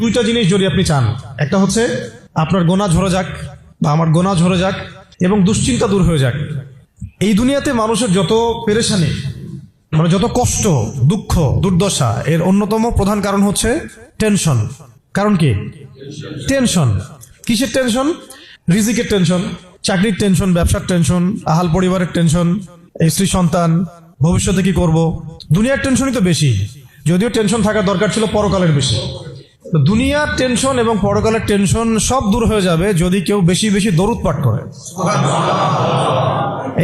দুইটা জিনিস যদি আপনি চান, একটা হচ্ছে আপনার গোনাহ ঝরে যাক বা আমার গোনাহ ঝরে যাক এবং দুশ্চিন্তা দূর হয়ে যাক। এই দুনিয়াতে মানুষের যত পেরেশানি, মানে যত কষ্ট, দুঃখ, দুর্দশা, এর অন্যতম প্রধান কারণ হচ্ছে টেনশন। কারণ কি? টেনশন। কিসের টেনশন? রিজিকের টেনশন, চাকরির টেনশন, ব্যবসার টেনশন, আহাল পরিবারের টেনশন, স্ত্রী সন্তান, ভবিষ্যতে কি করব। দুনিয়ার টেনশনই তো বেশি, যদিও টেনশন থাকার দরকার ছিল পরকালের বেশি। তো দুনিয়ার টেনশন এবং পরকালের টেনশন সব দূর হয়ে যাবে যদি কেউ বেশি বেশি দরুদ পাঠ করে।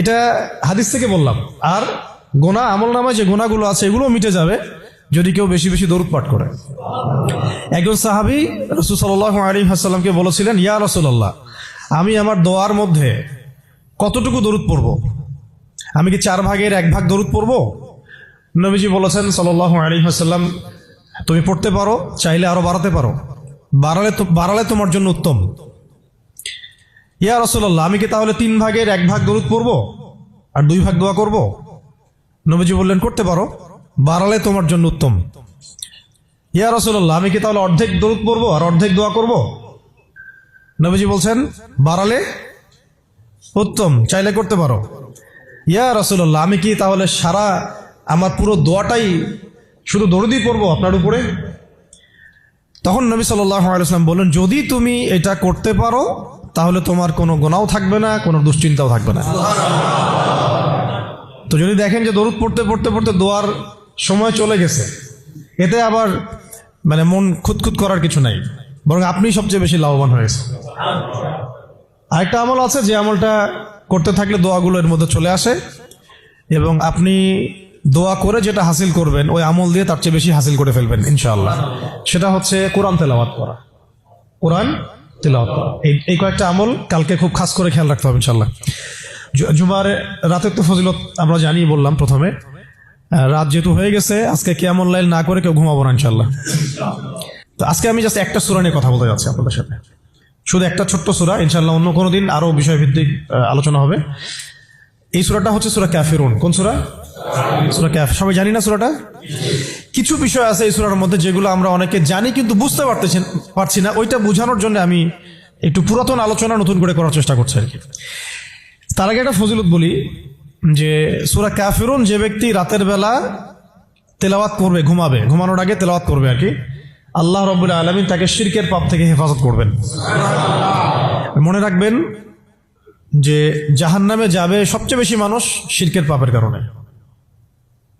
এটা হাদিস থেকে বললাম। আর গোনাহ, আমল নামায় যে গোনাহগুলো আছে এগুলো মিটে যাবে যদি কেউ বেশি বেশি দরুদ পাঠ করে। একজন সাহাবী রাসূল সাল্লাল্লাহু আলাইহি ওয়াসাল্লামকে বলেছিলেন, ইয়া রাসূলুল্লাহ, আমি আমার দোয়ার মধ্যে কতটুকু দরুদ পড়ব? আমি কি 1/4 দরুদ পড়ব? নবীজি বলেছেন সাল্লাল্লাহু আলাইহি ওয়াসাল্লাম, তুমি পড়তে পারো, চাইলে আরো বাড়াতে পারো, বাড়ালে তোমার জন্য উত্তম। ইয়া রাসূলুল্লাহ, আমি কি তাহলে 3/1 দরুদ পড়ব আর 2 ভাগ দোয়া করব? নবীজি বললেন, করতে পারো, বাড়ালে তোমার জন্য উত্তম। ইয়া রাসূলুল্লাহ, আমি কি তাহলে অর্ধেক দরুদ পড়ব আর অর্ধেক দোয়া করব? নবীজি বলছেন, বাড়ালে উত্তম, চাইলে করতে পারো। ইয়া রাসূলুল্লাহ, আমি কি তাহলে সারা আমার পুরো দোয়াটাই শুধু দরুদই পড়বো আপনার উপরে? তখন নবী সাল্লাল্লাহু আলাইহি ওয়াসাল্লাম বললেন, যদি তুমি এটা করতে পারো তাহলে তোমার কোনো গুনাহও থাকবে না, কোনো দুশ্চিন্তাও থাকবে না। তো যদি দেখেন যে দরুদ পড়তে পড়তে পড়তে দোয়ার সময় চলে গেছে, এতে আবার মানে মন খুঁতখুত করার কিছু নাই, বরং আপনি সবচেয়ে বেশি লাভবান হয়েছে। আরেকটা আমল আছে যে আমলটা করতে থাকলে দোয়াগুলো এর মধ্যে চলে আসে এবং আপনি দোয়া করে যেটা হাসিল করবেন ওই আমল দিয়ে তার চেয়ে বেশি হাসিল করে ফেলবেন ইনশাআল্লাহ। সেটা হচ্ছে কোরআন তেলাওয়াত করা। কোরআন তেলাওয়াত করা, এই কয়েকটা আমল কালকে খুব খাস করে খেয়াল রাখতে হবে ইনশাআল্লাহ। জুমার রাতের তো ফজিলত আমরা জানি, বললাম প্রথমে। রাত যেহেতু হয়ে গেছে, আজকে কিয়ামুল লাইল না করে কেউ ঘুমাবো না ইনশাআল্লাহ। তো আজকে আমি জাস্ট একটা সূরা নিয়ে কথা বলতে যাচ্ছি আপনাদের সাথে, শুধু একটা ছোট্ট সূরা। ইনশাআল্লাহ অন্য কোনো দিন আরো বিষয়ভিত্তিক আলোচনা হবে। এই সূরাটা হচ্ছে সূরা কাফিরুন। কোন সূরা? সূরা কাফ। সবাই জানি না সূরাটা? কিছু বিষয় আছে এই সূরার মধ্যে যেগুলো আমরা অনেকে জানি কিন্তু বুঝতে পারছি না। ওইটা বোঝানোর জন্য আমি একটু পুরাতন আলোচনা নতুন করে করার চেষ্টা করছি আর কি। তার আগে একটা ফজিলত বলি যে সূরা কাফিরুন যে ব্যক্তি রাতের বেলা তেলাওয়াত করবে, ঘুমানোর আগে তেলাওয়াত করবে আর কি, আল্লাহ রাব্বুল আলামিন তাকে শিরকের পাপ থেকে হেফাজত করবেন। মনে রাখবেন যে জাহান্নামে যাবে সবচেয়ে বেশি মানুষ শিরকের পাপের কারণে।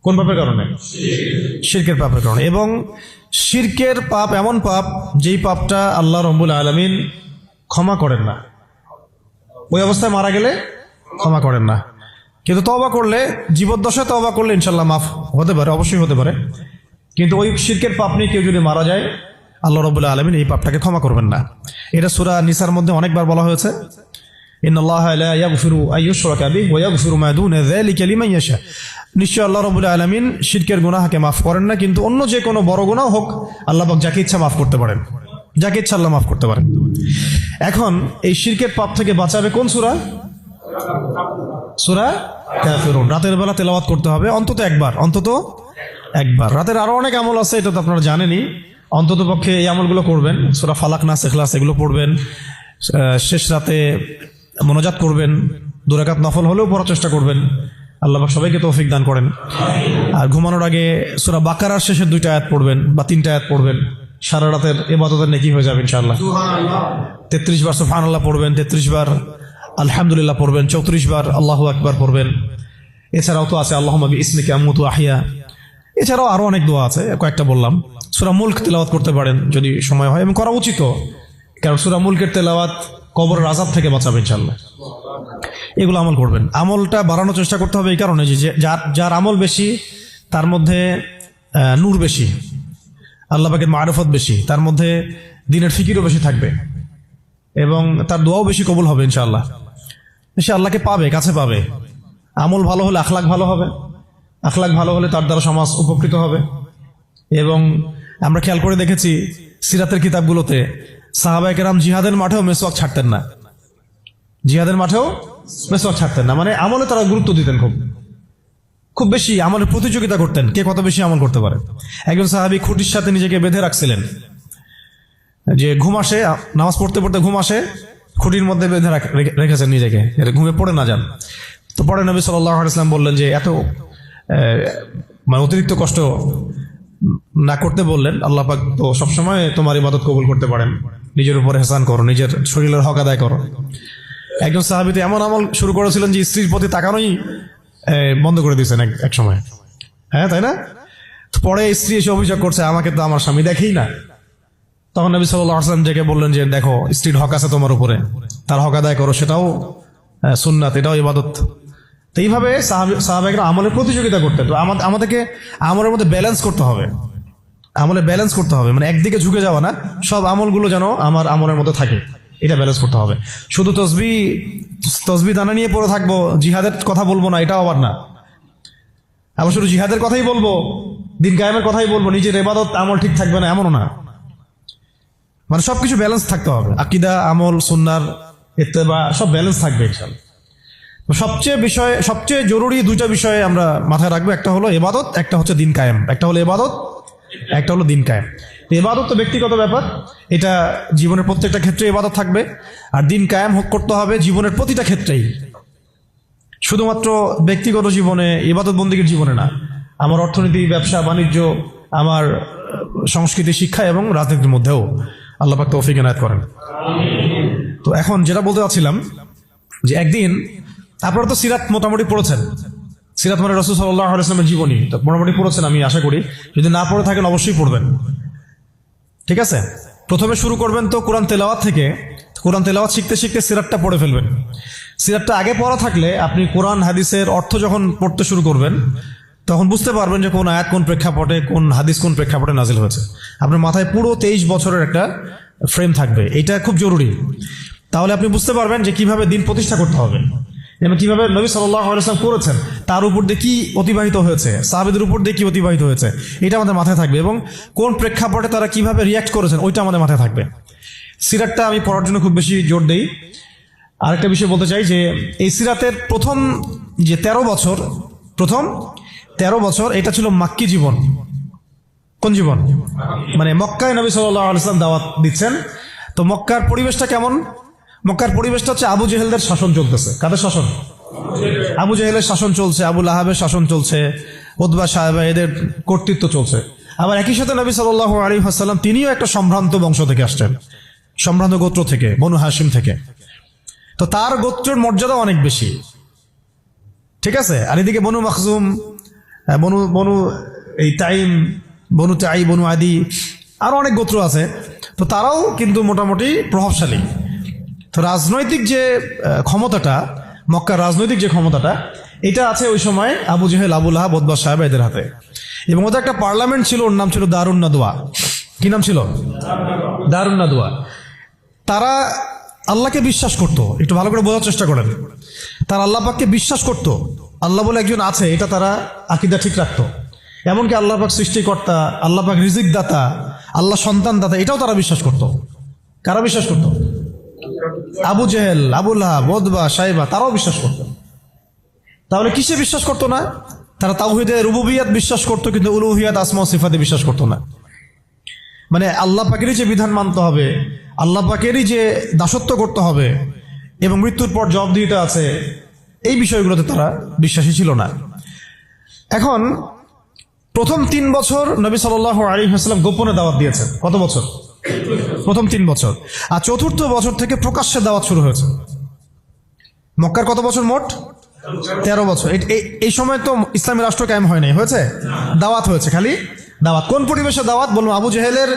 কোন পাপের কারণে? শিরকের পাপের কারণে। এবং শিরকের পাপ এমন পাপ যেই পাপটা আল্লাহ রাব্বুল আলামিন ক্ষমা করেন না, ওই অবস্থায় মারা গেলে ক্ষমা করেন না। কিন্তু তওবা করলে, জীবদ্দশায় তওবা করলে ইনশাআল্লাহ মাফ হতে পারে, অবশ্যই হতে পারে। কিন্তু ওই শিরকের পাপ নিয়ে কেউ যদি মারা যায়, আল্লাহ রাব্বুল আলামিন এই পাপটাকে ক্ষমা করবেন না। এটা সূরা নিসার মধ্যে অনেকবার বলা হয়েছে, ইন্নাল্লাহা লা ইয়াগফিরু আইয়ুশরাকা বিহি ওয়া ইয়াগফিরু মা দুনা যালিকা লিমান ইয়াশা। নিশ্চয় আল্লাহ রাব্বুল আলামিন শিরকের গুনাহকে মাফ করেন না, কিন্তু অন্য যে কোনো বড় গুনাহ হোক আল্লাহ পাক যাকে ইচ্ছা মাফ করতে পারেন, যাকে ইচ্ছা আল্লাহ মাফ করতে পারেন। এখন এই শিরকের পাপ থেকে বাঁচাবে কোন সূরা? সূরা কাফিরুন। রাতের বেলা তেলাওয়াত করতে হবে অন্তত একবার। রাতের আরো অনেক আমল আছে, এটা তো আপনারা জানেনই। অন্তত পক্ষে এই আমলগুলো করবেন। সূরা ফালাক, নাস, ইখলাস এগুলো পড়বেন। শেষ রাতে মোনাজাত করবেন, 2 রাকাত নফল হলেও পড়ার চেষ্টা করবেন। আল্লাহ পাক সবাইকে তৌফিক দান করেন। আর ঘুমানোর আগে সূরা বাকারার শেষের 2টা আয়াত পড়বেন বা 3টা আয়াত পড়বেন। সারা রাতের ইবাদতের নেকি হয়ে যাবে ইনশাআল্লাহ। 33 বার সুবহানাল্লাহ পড়বেন, 33 বার আলহামদুলিল্লাহ পড়বেন, 34 বার আল্লাহু আকবার পড়বেন। এছাড়াও তো আছে আল্লাহুম্মা বিইসমিকা আমুতু আহইয়া। এছাড়াও আরো অনেক দোয়া আছে, কয়েকটা বললাম। সূরা মুলক তেলাওয়াত করতে পারেন যদি সময় হয়, এবং করা উচিত, কারণ সূরা মুলকের তেলাওয়াত কবরের আযাব থেকে বাঁচাবে ইনশাআল্লাহ। এগুলো আমল করবেন। আমলটা বাড়ানোর চেষ্টা করতে হবে এই কারণে যে যার আমল বেশি তার মধ্যে নূর বেশি, আল্লাহ পাকের মারিফত বেশি, তার মধ্যে দ্বীনের ফিকিরও বেশি থাকবে এবং তার দোয়াও বেশি কবুল হবে ইনশাআল্লাহ। সে আল্লাহকে পাবে, কাছে পাবে। আমল ভালো হলে আখলাক ভালো হবে, আখলাক ভালো হলে তার দ্বারা সমাজ উপকৃত হবে। এবং আমরা খেয়াল করে দেখেছি সিরাতের কিতাবগুলোতে সাহাবায়ে কেরাম জিহাদের মাঠেও মেসওয়াক ছাড়তেন না, মানে আমলে তারা গুরুত্ব দিতেন, খুব বেশি আমলের প্রতিযোগিতা করতেন, কে কত বেশি আমল করতে পারে। একজন সাহাবী খুঁটির সাথে নিজেকে বেঁধে রাখছিলেন যে ঘুম আসে, নামাজ পড়তে পড়তে ঘুম আসে, খুঁটির মধ্যে বেঁধে রেখেছেন নিজেকে, ঘুমে পড়ে না যান। তো পরে নবী সাল্লাল্লাহু আলাইহি ওয়াসাল্লাম বললেন যে এত মানে অতিরিক্ত কষ্ট না করতে বললেন। আল্লাহ পাক তো সবসময় তোমার ইবাদত কবুল করতে পারেন, নিজের উপর এহসান করো, নিজের শরীরের হক আদায় করো। একজন সাহাবীতে এমন আমল শুরু করেছিলেন যে স্ত্রীর প্রতি তাকানোই বন্ধ করে দিয়েছেন এক সময়, হ্যাঁ তাই না? পরে স্ত্রী এসে অভিযোগ করছে আমাকে তো আমার স্বামী দেখেই না। তখন নবী সাল্লাল্লাহু আলাইহি ওয়াসাল্লাম ডেকে বললেন যে দেখো, স্ত্রীর হক আছে তোমার উপরে, তার হক আদায় করো, সেটাও সুন্নাত, এটাও ইবাদত। তো এইভাবে সাহাবায়েরা আমলের প্রতিযোগিতা করতেন। তো আমাদেরকে আমলের মধ্যে ব্যালেন্স করতে হবে, আমলে ব্যালেন্স করতে হবে, মানে একদিকে ঝুঁকে যাওয়া না, সব আমলগুলো যেন আমার আমলের মধ্যে থাকে, এটা ব্যালেন্স করতে হবে। শুধু তসবি দানা নিয়ে পড়ে থাকবো, জিহাদের কথা বলবো না, এটাও আবার না। আবার শুধু জিহাদের কথাই বলবো, দিন কায়েমের কথাই বলবো, নিজের ইবাদত আমল ঠিক থাকবে না, এমনও না। মানে সবকিছু ব্যালেন্স থাকতে হবে, আকীদা, আমল, সুন্নাহর ইত্তেবা সব ব্যালেন্স থাকবে ইনশাআল্লাহ। সবচেয়ে জরুরি দুইটা বিষয়ে আমরা মাথায় রাখবো, একটা হলো ইবাদত, একটা হচ্ছে দিন কায়েম। একটা হলো ইবাদত, একটা হলো দিন কায়েম। ইবাদত তো ব্যক্তিগত ব্যাপার, এটা জীবনের প্রত্যেকটা ক্ষেত্রে ইবাদত থাকবে, আর দিন কায়েম করতে হবে জীবনের প্রতিটা ক্ষেত্রেই, শুধুমাত্র ব্যক্তিগত জীবনে, ইবাদত বন্দেগীর জীবনে না, আমার অর্থনীতি, ব্যবসা বাণিজ্য, আমার সংস্কৃতি, শিক্ষা এবং রাজনীতির মধ্যেও। আল্লাহ পাক তৌফিক এনায়েত করেন। তো এখন যেটা বলতে চাচ্ছিলাম যে একদিন আপনারা তো সিরাত মোটামুটি পড়েছেন, সিরাত মানে রাসূল সাল্লাল্লাহু আলাইহি ওয়াসাল্লামের জীবনী তো মোটামুটি পড়েছেন আমি আশা করি। যদি না পড়ে থাকেন অবশ্যই পড়বেন, ঠিক আছে? প্রথমে শুরু করবেন তো কোরআন তেলাওয়াত থেকে। কোরআন তেলাওয়াত শিখতে শিখতে সিরাতটা পড়ে ফেলবেন। সিরাতটা আগে পড়া থাকলে আপনি কোরআন হাদিসের অর্থ যখন পড়তে শুরু করবেন তখন বুঝতে পারবেন যে কোন আয়াত কোন প্রেক্ষাপটে, কোন হাদিস কোন প্রেক্ষাপটে নাজিল হয়েছে। আপনার মাথায় পুরো 23 বছরের একটা ফ্রেম থাকবে, এটা খুব জরুরি। তাহলে আপনি বুঝতে পারবেন যে কিভাবে দিন প্রতিষ্ঠা করতে হবে, এবং কিভাবে নবী সাল্লাল্লাহু আলাইহি ওয়াসাল্লাম করেছেন, তার উপর দিয়ে কি অতিবাহিত হয়েছে, সাহাবীদের উপর দিয়ে কি অতিবাহিত হয়েছে, এটা আমাদের মাথায় থাকবে, এবং কোন প্রেক্ষাপটে তারা কিভাবে রিয়াক্ট করেছেন ওইটা আমাদের মাথায় থাকবে। সিরাতটা আমি পড়ার জন্য খুব বেশি জোর দেই। আরেকটা বিষয় বলতে চাই যে এই সিরাতের প্রথম যে 13 বছর, প্রথম 13 বছর এটা ছিল মাক্কি জীবন। কোন জীবন? মানে মক্কায় নবী সাল্লাল্লাহু আলাইহি ওয়াসাল্লাম দাওয়াত দিচ্ছেন। তো মক্কার পরিবেশটা কেমন? মক্কার পরিবেশটা হচ্ছে আবু জেহেলদের শাসন চলতেছে। কাদের শাসন? আবু জেহেলের শাসন চলছে, আবু লাহাবের শাসন চলছে, উতবা সাহেবা এদের কর্তৃত্ব চলছে। আবার একই সাথে নবী সাল্লাল্লাহু আলাইহি ওয়াসাল্লাম তিনিও একটা সম্ভ্রান্ত বংশ থেকে আসছেন, সম্ভ্রান্ত গোত্র থেকে, বনু হাশিম থেকে। তো তার গোত্রের মর্যাদা অনেক বেশি, ঠিক আছে? আর এদিকে বনু মাখজুম, বনু এই তাইম, বনু তাই, বনু আদি, আরো অনেক গোত্র আছে। তো তারাও কিন্তু মোটামুটি প্রভাবশালী। তো রাজনৈতিক যে ক্ষমতাটা, মক্কার রাজনৈতিক যে ক্ষমতাটা, এটা আছে ওই সময় আবু জেহেল, আবু লাহাব, উতবা সাহেব এদের হাতে। এবং ওদের একটা পার্লামেন্ট ছিল, ওর নাম ছিল দারুন নাদওয়া। কি নাম ছিল? দারুন নাদওয়া। তারা আল্লাহকে বিশ্বাস করত, একটু ভালো করে বোঝার চেষ্টা করেন। তারা আল্লাহ পাককে বিশ্বাস করত, আল্লাহ বলে একজন আছে, এটা তারা আকীদা ঠিক রাখত। এমনকি আল্লাহ পাক সৃষ্টিকর্তা, আল্লাহ পাক রিজিক দাতা, আল্লাহ সন্তান দাতা, এটাও তারা বিশ্বাস করত। কারা বিশ্বাস করত? আবু জেহেল, আবু লাহাব, উতবা সাহেবা, তারাও বিশ্বাস করত। তাহলে কিসে বিশ্বাস করতো না? তারা তাওহীদে রুবুবিয়াত বিশ্বাস করতো, কিন্তু উলুহিয়াত, আসমা ও সিফাতে বিশ্বাস করতো না। মানে আল্লাহ পাকেরই যে বিধান মানতে হবে, আল্লাহ পাকেরই যে দাসত্ব করতে হবে, এবং মৃত্যুর পর জবাবদিহিতা আছে, এই বিষয়গুলোতে তারা বিশ্বাসী ছিল না। এখন প্রথম 3 বছর নবী সাল্লাল্লাহু আলাইহি ওয়াসাল্লাম গোপনে দাওয়াত দিয়েছেন। কত বছর? প্রথম 3 বছর। আর চতুর্থ বছর থেকে প্রকাশ্যে দাওয়াত শুরু হয়েছে। মক্কার কত বছর মোট? 13 বছর। এই সময় তো ইসলামী রাষ্ট্র কায়েম হয় নাই, হয়েছে? দাওয়াত হয়েছে, খালি দাওয়াত। কোন পরিবেশে দাওয়াত বলবো? আবু জেহেলের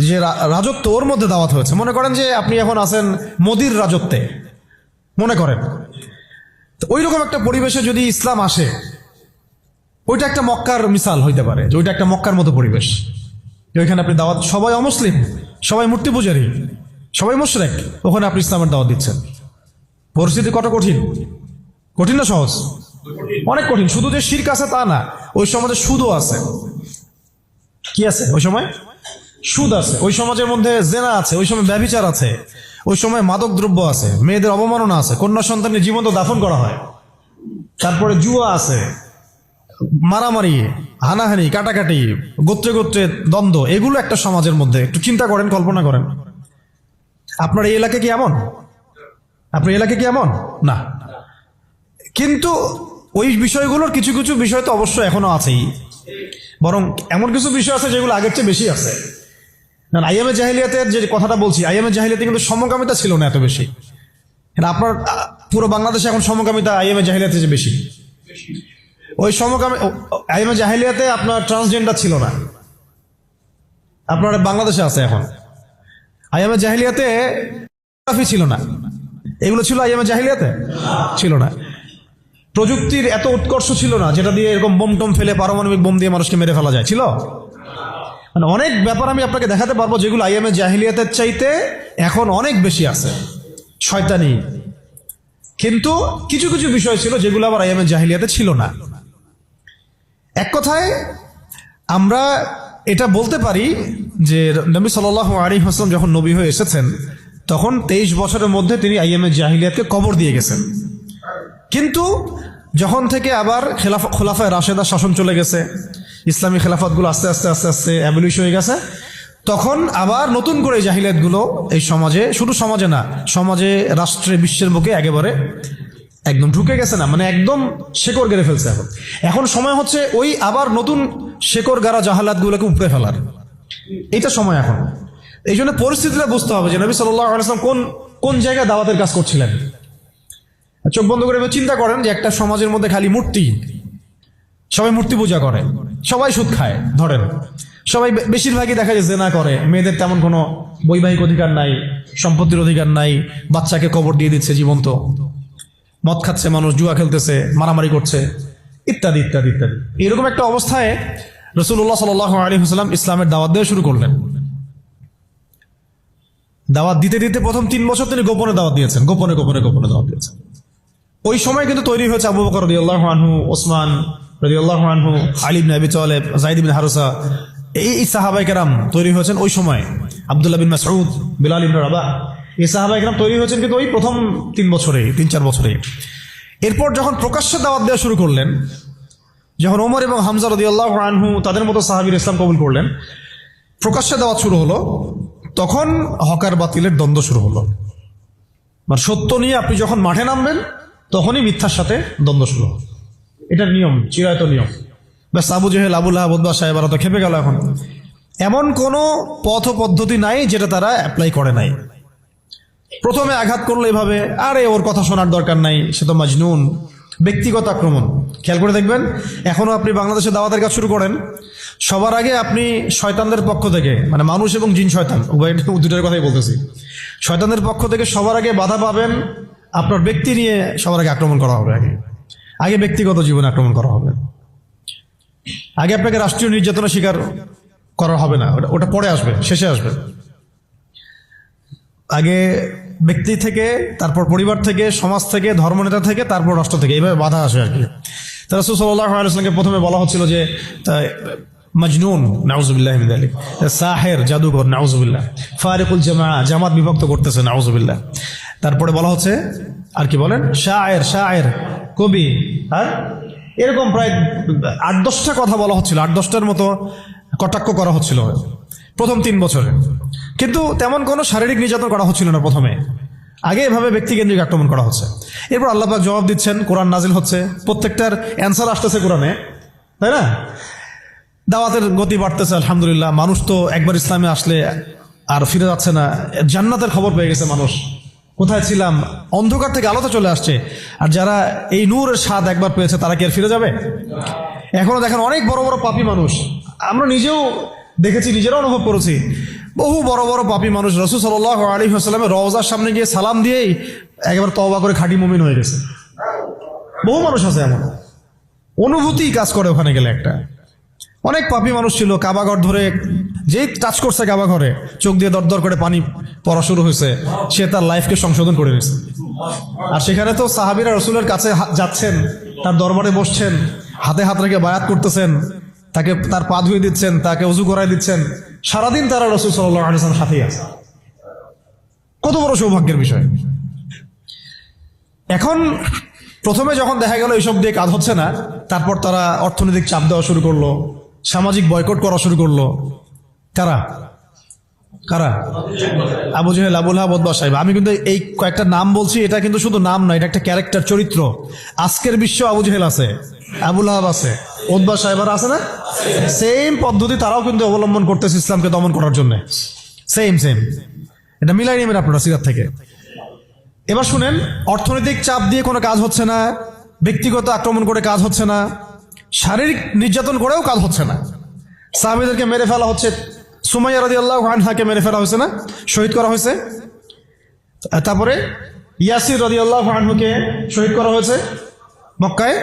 যে রাজত্ব, ওর মধ্যে দাওয়াত হয়েছে। মনে করেন যে আপনি এখন আছেন মোদির রাজত্বে, মনে করেন ওই রকম একটা পরিবেশে যদি ইসলাম আসে, ওইটা একটা মক্কার মিসাল হইতে পারে, যে ওইটা একটা মক্কার মতো পরিবেশ। ওইখানে আপনি দাওয়াত, সবাই অমুসলিম, সবাই মূর্তি পূজারী, সবাই মুশরিক, ওখানে আপনি ইসলামের দাওয়াত দিচ্ছেন। পরিস্থিতি কত কঠিন! কঠিন না সহজ? অনেক কঠিন। শুধু যে শিরক আছে তা না, ওই সমাজে সুদও আছে। কি আছে ওই সময়? সুদ আছে। ওই সমাজের মধ্যে জেনা আছে, ওই সময় ব্যভিচার আছে, ওই সময় মাদক দ্রব্য আছে, মেয়েদের অবমাননা আছে, কন্যা সন্তানকে জীবন্ত দাফন করা হয়, তারপরে জুয়া আছে, মারামারি, হানাহানি, কাটাকাটি, গোত্রে গোত্রে দ্বন্দ্ব, এগুলো একটা সমাজের মধ্যে একটু চিন্তা করেন, কল্পনা করেন। আপনার এই এলাকা কি এমন? আপনার এলাকা কি এমন? না। কিন্তু ওই বিষয়গুলোর কিছু কিছু বিষয় তো অবশ্য এখনো আছেই, বরং এমন কিছু বিষয় আছে যেগুলো আগের চেয়ে বেশি আছে। আইয়ামে জাহিলিয়াতের যে কথাটা বলছি, আইয়ামে জাহিলিয়াতে কিন্তু সমকামিতা ছিল না এত বেশি। আপনার পুরো বাংলাদেশে এখন সমকামিতা আইয়ামে জাহিলিয়াতে যে বেশি। ওই আইয়ামে জাহিলিয়াতে আপনার ট্রান্সজেন্ডার ছিল না, আপনার বাংলাদেশে আছে এখন। আইয়ামে জাহিলিয়াতে ছিল না, এগুলো ছিল আইয়ামে জাহিলিয়াতে ছিল না। প্রযুক্তির এত উৎকর্ষ ছিল না যেটা দিয়ে এরকম বোম টোম ফেলে পারমাণবিক বোম দিয়ে মানুষকে মেরে ফেলা যায়, ছিল? মানে অনেক ব্যাপার আমি আপনাকে দেখাতে পারবো যেগুলো আইয়ামে জাহিলিয়াতের চাইতে এখন অনেক বেশি আছে, শয়তানি। কিন্তু কিছু কিছু বিষয় ছিল যেগুলো আবার আইয়ামে জাহিলিয়াতে ছিল না। এক কথায় আমরা এটা বলতে পারি যে নবী সাল্লাল্লাহু আলাইহি ওয়াসাল্লাম যখন নবী হয়ে এসেছেন তখন 23 বছরের মধ্যে তিনি আইয়ামে জাহিলিয়াতকে কবর দিয়ে গেছেন। কিন্তু যখন থেকে আবার খোলাফায়ে রাশেদা শাসন চলে গেছে, ইসলামী খেলাফতগুলো আস্তে আস্তে আস্তে আস্তে অ্যাবলিশ হয়ে গেছে, তখন আবার নতুন করে জাহিলিয়াতগুলো এই সমাজে, শুধু সমাজে না, সমাজে, রাষ্ট্রে, বিশ্বের বুকে একেবারে একদম ঢুকে গেছে, না মানে একদম শেকড় গেড়ে ফেলছে। এখন সময় হচ্ছে ওই আবার নতুন শেকড় গাড়া জাহালাতগুলোকে উপড়ে ফেলার, এইটা সময় এখন। এই জন্য পরিস্থিতিটা বুঝতে হবে যে নবী সাল্লাল্লাহু আলাইহি ওয়াসাল্লাম কোন কোন জায়গায় দাওয়াতের কাজ করছিলেন। চোখ বন্ধ করে চিন্তা করেন যে একটা সমাজের মধ্যে খালি মূর্তি, সবাই মূর্তি পূজা করে, সবাই সুদ খায়, ধরেন সবাই, বেশিরভাগই দেখা যায় জেনা করে, মেয়েদের তেমন কোনো বৈবাহিক অধিকার নাই, সম্পত্তির অধিকার নাই, বাচ্চাকে কবর দিয়ে দিচ্ছে জীবন্ত, মদ খাচ্ছে মানুষ, জুয়া খেলতেছে, মারামারি করছে, ইত্যাদি ইত্যাদি ইত্যাদি। এরকম একটা অবস্থায় রাসূলুল্লাহ সাল্লাল্লাহু আলাইহি ওয়াসাল্লাম ইসলামের দাওয়াত দেওয়া শুরু করলেন। দাওয়াত দিতে দিতে প্রথম 3 বছর তিনি গোপনে দাওয়াত দিয়েছেন, গোপনে গোপনে গোপনে দাওয়াত দিয়েছেন। ওই সময় কিন্তু তৈরি হয়েছে আবু বকর রাদিয়াল্লাহু আনহু, ওসমান রাদিয়াল্লাহু আনহু, আলী ইবনে আবি তালেব, যায়েদ ইবনে হারসা, এই সাহাবায়ে কেরাম তৈরি হয়েছেন ওই সময়। আব্দুল্লাহ বিন মাসউদ, বিলাল ইবনে রাবাহ, এই সাহাবায়ে কেরাম তৈরি হয়েছেন কিন্তু ওই প্রথম 3 বছরে, 3-4 বছরে। এরপর যখন প্রকাশ্যে দাওয়াত দেওয়া শুরু করলেন, যখন ওমর এবং হামজা রাদিয়াল্লাহু আনহু তাদের মতো সাহাবীরা ইসলাম কবুল করলেন, প্রকাশ্যে দাওয়াত শুরু হলো, তখন হকার বাতিলের দ্বন্দ্ব শুরু হলো। মানে সত্য নিয়ে আপনি যখন মাঠে নামবেন তখনই মিথ্যার সাথে দ্বন্দ্ব শুরু হবে, এটা নিয়ম, চিরায়ত নিয়ম। ব্যাস আবু জেহেল, আবু লাহাব, উতবা, সাহেবারা তো খেপে গেল। এখন এমন কোনো পথ পদ্ধতি নাই যেটা তারা অ্যাপ্লাই করে নাই। প্রথমে আঘাত করলো এভাবে, আরে ওর কথা শোনার দরকার নাই, সে তো মাজনুন, ব্যক্তিগত আক্রমণ। খেয়াল করে দেখবেন এখনো আপনি বাংলাদেশে দাওয়াতের কাজ শুরু করেন, সবার আগে আপনি শয়তানদের পক্ষ থেকে, মানে মানুষ এবং জিন শয়তান উভয়, দুটোর কথাই বলতেছি, শয়তানদের পক্ষ থেকে সবার আগে বাধা পাবেন, আপনার ব্যক্তি নিয়ে সবার আগে আক্রমণ করা হবে। আগে ব্যক্তিগত জীবনে আক্রমণ করা হবে, আগে আপনাকে রাষ্ট্রীয় নির্যাতনের শিকার করা হবে না, ওটা পরে আসবে, শেষে আসবে। আগে ব্যক্তি থেকে, তারপর পরিবার থেকে, সমাজ থেকে, ধর্মনেতা থেকে, তারপর রাষ্ট্র থেকে, এইভাবে বাধা আসে আর কি। রাসূল সাল্লাল্লাহু আলাইহি ওয়াসাল্লামকে প্রথমে বলা হচ্ছিল যে মাজনুন, নাউযুবিল্লাহ মিন যালিক, সাহের, জাদুঘর, নাউযুবিল্লাহ, ফারিকুল জামাআ, জামাত বিভক্ত করতেছে, নাউযুবিল্লাহ। তারপরে বলা হচ্ছে আর কি বলেন, শায়ের, শায়ের, কবি, আর এরকম প্রায় 8-10টা কথা বলা হচ্ছিল, 8-10টার মতো কটাক্ষ করা হচ্ছিল প্রথম 3 বছরে। কিন্তু তেমন কোনো শারীরিক নির্যাতন করা হচ্ছিল না প্রথমে, আগে এভাবে ব্যক্তিকেন্দ্রিক আক্রমণ করা হচ্ছে। এরপর আল্লাহ পাক জবাব দিচ্ছেন, কোরআন নাজিল হচ্ছে, প্রত্যেকটার অ্যান্সার আসতেছে কোরআনে, তাই না? দাওয়াতের গতি বাড়তেছে, আলহামদুলিল্লাহ। মানুষ তো একবার ইসলামে আসলে আর ফিরে যাচ্ছে না, জান্নাতের খবর পেয়ে গেছে মানুষ। কোথায় ছিলাম, অন্ধকার থেকে আলোতে চলে আসছে। আর যারা এই নূরের স্বাদ একবার পেয়েছে তারা কি আর ফিরে যাবে? এখনো দেখেন অনেক বড় বড় পাপী মানুষ, আমরা নিজেও দেখেছি, নিজেরাও অনুভব করেছি, বহু বড় বড় পাপী মানুষ রাসূল সাল্লাল্লাহু আলাইহি ওয়াসাল্লামের রওজার সামনে গিয়ে সালাম দিয়েই একেবারে তওবা করে খাঁটি মুমিন হয়ে গেছে। বহু মানুষ আছে এমন, অনুভূতি কাজ করে ওখানে গেলে। একটা অনেক পাপী মানুষ ছিল, কাবাঘর ধরে যেই টাচ করছে কাবা ঘরে, চোখ দিয়ে দরদর করে পানি পড়া শুরু হয়েছে, সে তার লাইফকে সংশোধন করে নিয়েছে। আর সেখানে তো সাহাবীরা রাসূলের কাছে যাচ্ছেন, তার দরবারে বসছেন, হাতে হাত রেখে বায়াত করতেছেন, তাকে তার পা ধুয়ে দিচ্ছেন, তাকে ওযু করায় দিচ্ছেন, সারাদিন তারা রাসূল সাল্লাল্লাহু আলাইহি ওয়াসাল্লামের সাথেই আছে। কত বড় সৌভাগ্যের বিষয়। এখন প্রথমে যখন দেখা গেল এইসব দিয়ে কাজ হচ্ছে না, তারপর তারা অর্থনৈতিক চাপ দেওয়া শুরু করলো, সামাজিক বয়কট করা শুরু করলো। কারা কারা? আবু জেহেল, আবুল আহাব, উতবা, সাইবা। আমি কিন্তু এই কয়েকটা নাম বলছি, এটা কিন্তু শুধু নাম না, এটা একটা ক্যারেক্টার, চরিত্র। আজকের বিশ্ব আবু জেহেল আছে, আবুল আহাব আছে, উতবা, সাইবার আছে না? সেম পদ্ধতি তারাও কিন্তু অবলম্বন করতেছে ইসলামকে দমন করার জন্য। সেম সেম, এটা মিলাই নেবেন আপনারা সিরাত থেকে। এবার শুনেন, অর্থনৈতিক চাপ দিয়ে কোনো কাজ হচ্ছে না, ব্যক্তিগত আক্রমণ করে কাজ হচ্ছে না, শারীরিক নির্যাতন করেও কাজ হচ্ছে না। সাহাবীদেরকে মেরে ফেলা হচ্ছে, সুমাইয়া রাদিয়াল্লাহু আনহাকে মেরে ফেলা হয়েছে না, শহীদ করা হয়েছে। তারপরে ইয়াসির রাদিয়াল্লাহু আনহুকে শহীদ করা হয়েছে মক্কায়।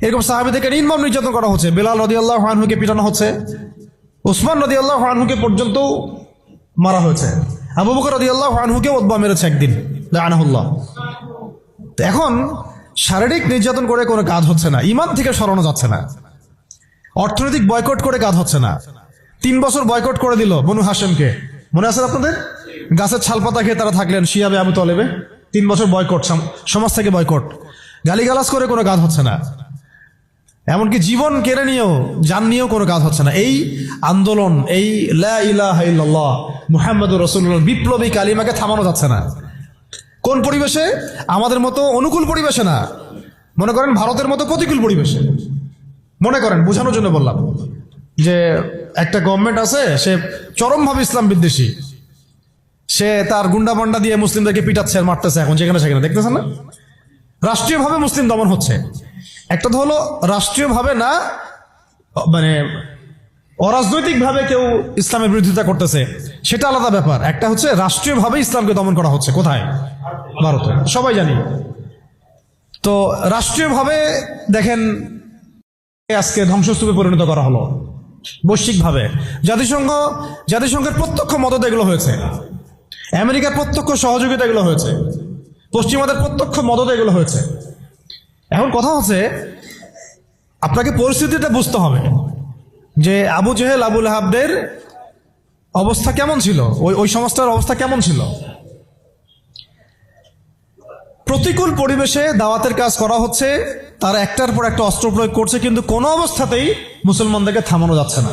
এরকম সাহাবীদেরকে নির্মম নির্যাতন করা হচ্ছে। বেলাল রাদিয়াল্লাহু আনহুকে পিটানো হচ্ছে, ওসমান রাদিয়াল্লাহু আনহুকে পর্যন্ত মারা হয়েছে, আবু বকর রাদিয়াল্লাহু আনহুকে উতবা মেরেছে একদিন, লাআনাহুল্লাহ। এখন শারীরিক নির্যাতন করে কোনো কাজ হচ্ছে না, ঈমান থেকে সরানো যাচ্ছে না, অর্থনৈতিক বয়কট করে কাজ হচ্ছে না। 3 বছর বয়কট করে দিল বনু হাশেমকে, মনে আছে আপনাদের? গাছের ছালপাতা খেয়ে তারা থাকলেন শিয়াবে আবু তলেবে। 3 বছর বয়কট, সমাজ থেকে বয়কট, গালিগালাজ করে কোনো কাজ হচ্ছে না। এমনকি জীবন কেড়ে নিয়েও, জান নিয়েও কোনো কাজ হচ্ছে না। এই আন্দোলন, এই লা ইলাহা ইল্লাল্লাহ মুহাম্মাদুর রাসূলুল্লাহ বিপ্লবী কালিমাকে থামানো যাচ্ছে না। কোন পরিবেশে? আমাদের মতো অনুকূল পরিবেশে না, মনে করেন ভারতের মতো প্রতিকূল পরিবেশে। মনে করেন, বোঝানোর জন্য বললাম যে একটা গভর্নমেন্ট আছে, সে চরমভাবে ইসলাম বিদ্বেষী, সে তার গুন্ডা বান্ডা দিয়ে মুসলিমদেরকে পিটাচ্ছে আর মারতেছে এখন যেখানে সেখানে, দেখতেছেন না? রাষ্ট্রীয়ভাবে মুসলিম দমন হচ্ছে। একটা তো হলো রাষ্ট্রীয়ভাবে না, মানে অরাজনৈতিকভাবে কেউ ইসলামের বিরোধিতা করতেছে, সেটা আলাদা ব্যাপার। একটা হচ্ছে রাষ্ট্রীয়ভাবে ইসলামকে দমন করা হচ্ছে। কোথায়? ভারতে, সবাই জানি। তো রাষ্ট্রীয়ভাবে দেখেন আজকে ধ্বংসস্তূপে পরিণত করা হলো বৈশ্বিকভাবে। জাতিসংঘের প্রত্যক্ষ মদত এগুলো হয়েছে, আমেরিকার প্রত্যক্ষ সহযোগিতা এগুলো হয়েছে, পশ্চিমাদের প্রত্যক্ষ মদত এগুলো হয়েছে। এখন কথা হচ্ছে, আপনাকে পরিস্থিতিটা বুঝতে হবে যে আবু জেহেল, আবুল আহাবদের অবস্থা কেমন ছিল, ওই সমাজটার অবস্থা কেমন ছিল। প্রতিকূল পরিবেশে দাওয়াতের কাজ করা হচ্ছে, তারা একটার পর একটা অস্ত্র প্রয়োগ করছে, কিন্তু কোনো অবস্থাতেই মুসলমানদেরকে থামানো যাচ্ছে না।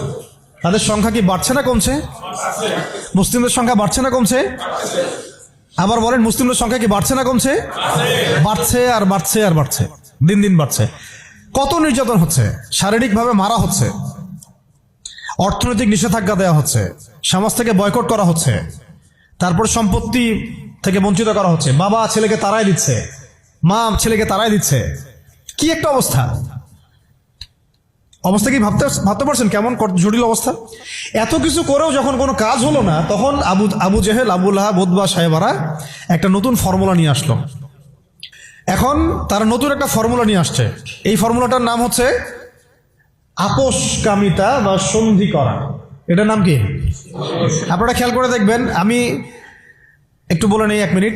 তাদের সংখ্যা কি বাড়ছে না কমছে? মুসলিমদের সংখ্যা বাড়ছে না কমছে? আবার বলেন, মুসলিমদের সংখ্যা কি বাড়ছে না কমছে? বাড়ছে আর বাড়ছে আর বাড়ছে, দিন দিন বাড়ছে। কত নির্যাতন হচ্ছে, শারীরিকভাবে মারা হচ্ছে, অর্থনৈতিক নিষেধাজ্ঞা দেওয়া হচ্ছে, সমাজ থেকে বয়কট করা হচ্ছে, তারপর সম্পত্তি থেকে বঞ্চিত করা হচ্ছে, বাবা ছেলেকে তাড়াই দিচ্ছে, মা ছেলেকে তাড়াই দিচ্ছে। কি একটা অবস্থা! অবস্থা কি ভাবতে পারছেন কেমন জটিল অবস্থা? এত কিছু করেও যখন কোনো কাজ হলো না, তখন আবু জেহেল, আবুল আহাব, উতবা, সাইবারা একটা নতুন ফর্মুলা নিয়ে আসলো। এখন তারা নতুন একটা ফর্মুলা নিয়ে আসছে। এই ফর্মুলাটার নাম হচ্ছে আপোষকামিতা বা সন্ধি করা। এটার নাম কি? আপনারা খেয়াল করে দেখবেন, আমি একটু বলে নেই 1 মিনিট।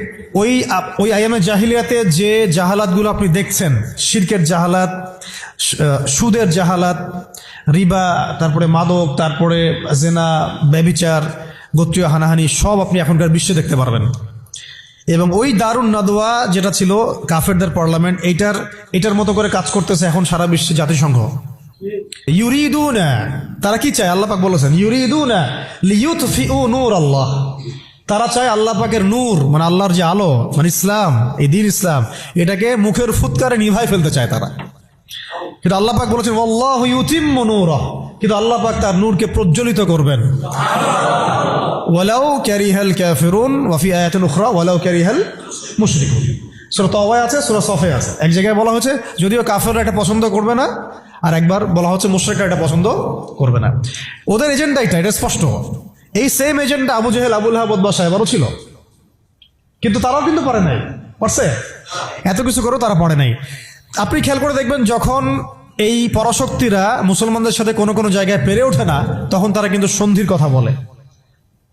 ওই আইয়ামে জাহিলিয়াতে যে জাহালাতগুলো আপনি দেখছেন, শিরকের জাহালাত, সুদের জাহালাত, রিবা, তারপরে মাদক, তারপরে জেনা, ব্যভিচার, গোত্রীয় হানাহানি, সব আপনি এখনকার বিশ্বে দেখতে পারবেন। এবং ওই দারুন নাদওয়া যেটা ছিল কাফেরদের পার্লামেন্ট, এটার মতো করে কাজ করতেছে এখন সারা বিশ্বে জাতিসংঘ। ইউরিদুনা, তারা কি চায়? আল্লাহ পাক বলেছেন ইউরিদুনা লিইউতফিউ নূর আল্লাহ। তারা চায় আল্লাহ পাকের নূর, মানে আল্লাহর যে আলো, মানে ইসলাম, এই দ্বীন ইসলাম, এটাকে মুখের ফুৎকারে নিভাই ফেলতে চায় তারা। কিন্তু আল্লাহ পাক বলেছেন ওয়াল্লাহু ইউতিম্মু নূরাহ, কিন্তু আল্লাহ পাক তার নূরকে প্রজ্বলিত করবেন। ওয়ালাউ কারিহাল কাফিরুন ওয়া ফি আয়াতিন উখরা ওয়ালাউ কারিহাল মুশরিকুন। সূরা তাওবায় আছে, সূরা সফে আছে। এক জায়গায় বলা হয়েছে যদিও কাফেররা এটা পছন্দ করবে না, আর একবার বলা হচ্ছে মুশরিকরা এটা পছন্দ করবে না। ওদের এজেন্ডা এটা স্পষ্ট। এই সেম এজেন্ডা আবু জেহেল, আবুল আহাব, উতবা, সাইবারও ছিল, কিন্তু তারাও কিন্তু পারে নাই। পারছে? এত কিছু করেও তারা পারে নাই। আপনি খেয়াল করে দেখবেন, যখন এই পরাশক্তিরা মুসলমানদের সাথে কোনো কোনো জায়গায় পেরে ওঠে না, তখন তারা কিন্তু সন্ধির কথা বলে,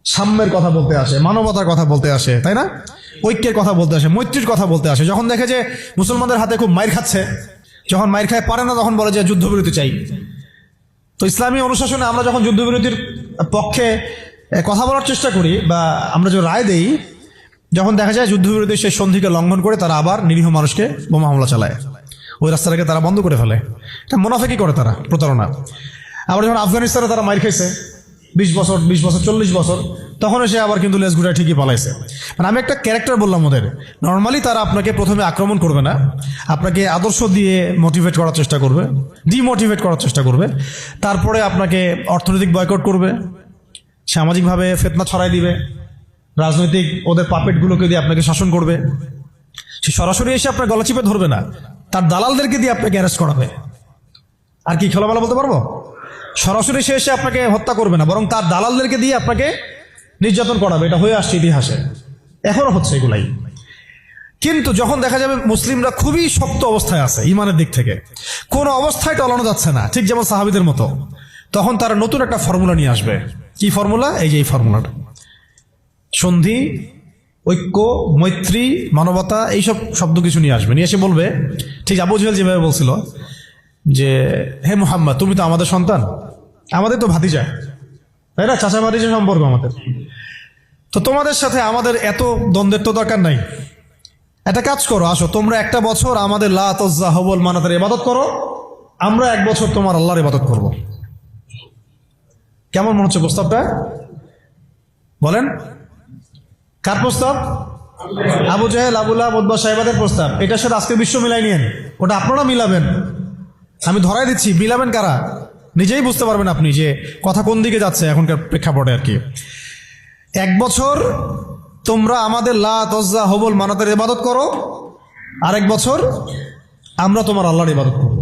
সাম্যের কথা বলতে আসে, মানবতার কথা বলতে আসে, তাই না? ঐক্যের কথা বলতে আসে, মৈত্রীর কথা বলতে আসে। যখন দেখে যে মুসলমানদের হাতে খুব মাইর খাচ্ছে, যখন মাইর খায় পারে না, তখন বলে যে যুদ্ধবিরতি চাই। তো ইসলামী অনুশাসনে আমরা যখন যুদ্ধবিরতির পক্ষে কথা বলার চেষ্টা করি বা আমরা যে রায় দেই, যখন দেখা যায় যুদ্ধবিরতি সেই সন্ধিকে লঙ্ঘন করে তারা আবার নিরীহ মানুষকে বোমা হামলা চালায়, ওই রাস্তাটাকে তারা বন্ধ করে ফেলে। এটা মুনাফিকি করে তারা, প্রতারণা। আবার যখন আফগানিস্তানে তারা মাইর খাইছে 20 বছর 40 বছর, তখন এসে আবার কিন্তু লেজ ঘুরে ঠিকই পালাইছে। মানে আমি একটা ক্যারেক্টার বললাম ওদের। নর্মালি তারা আপনাকে প্রথমে আক্রমণ করবে না, আপনাকে আদর্শ দিয়ে মোটিভেট করার চেষ্টা করবে, ডিমোটিভেট করার চেষ্টা করবে, তারপরে আপনাকে অর্থনৈতিক বয়কট করবে, সামাজিকভাবে ফিতনা ছড়াই দিবে, রাজনৈতিক ওদের পাপেটগুলোকে দিয়ে আপনাকে শাসন করবে। সে সরাসরি এসে আপনার গলা চিপে ধরবে না, তার দালালদেরকে দিয়ে আপনাকে অ্যারেস্ট করাবে। আর কি খোলামেলা বলতে পারবো? সরাসরি সে এসে আপনাকে হত্যা করবে না, বরং তার দালালদেরকে দিয়ে আপনাকে নির্যাতন করাবে। এটা হয়ে আসছে ইতিহাসে, এখনো হচ্ছে এগুলাই। কিন্তু যখন দেখা যাবে মুসলিমরা খুবই শক্ত অবস্থায় আছে ইমানের দিক থেকে, কোনো অবস্থায় টলানো যাচ্ছে না, ঠিক যেমন সাহাবীদের মতো, তখন তারা নতুন একটা ফর্মুলা নিয়ে আসবে। কি ফর্মুলা? এই যে এই ফর্মুলাটা, সন্ধি, ঐক্য, মৈত্রী, মানবতা, এইসব শব্দ কিছু নিয়ে আসবে। নিয়ে এসে বলবে, ঠিক আবু জেহেল যেভাবে বলছিল যে হে মুহাম্মদ, তুমি তো আমাদের সন্তান, আমাদের তো ভাতিজা, তাই না? চাচা ভাতিজা সম্পর্ক আমাদের, তো তোমাদের সাথে আমাদের এত দ্বন্দ্বের তো দরকার নাই। একটা কাজ করো, আসো তোমরা একটা বছর আমাদের লাত উজ্জা হবল মানাতের ইবাদত করো, আমরা 1 বছর তোমার আল্লাহর ইবাদত করব। কেমন মনে হচ্ছে প্রস্তাবটা? বলেন, কার প্রস্তাব? আবু জেহেল, আবু লাহাব, উতবা, সাইবাদের প্রস্তাব। এটার সাথে আজকে বিশ্ব মিলাই নিয়েন, ওটা আপনারা মিলাবেন। আমি ধরাই দিচ্ছি, মিলাবেন কারা নিজেই বুঝতে পারবেন আপনি যে কথা কোন দিকে যাচ্ছে এখনকার প্রেক্ষাপটে আর কি। 1 বছর তোমরা আমাদের লাত উজ্জা হবল মানাতের ইবাদত করো, আর 1 বছর আমরা তোমার আল্লাহর ইবাদত করব।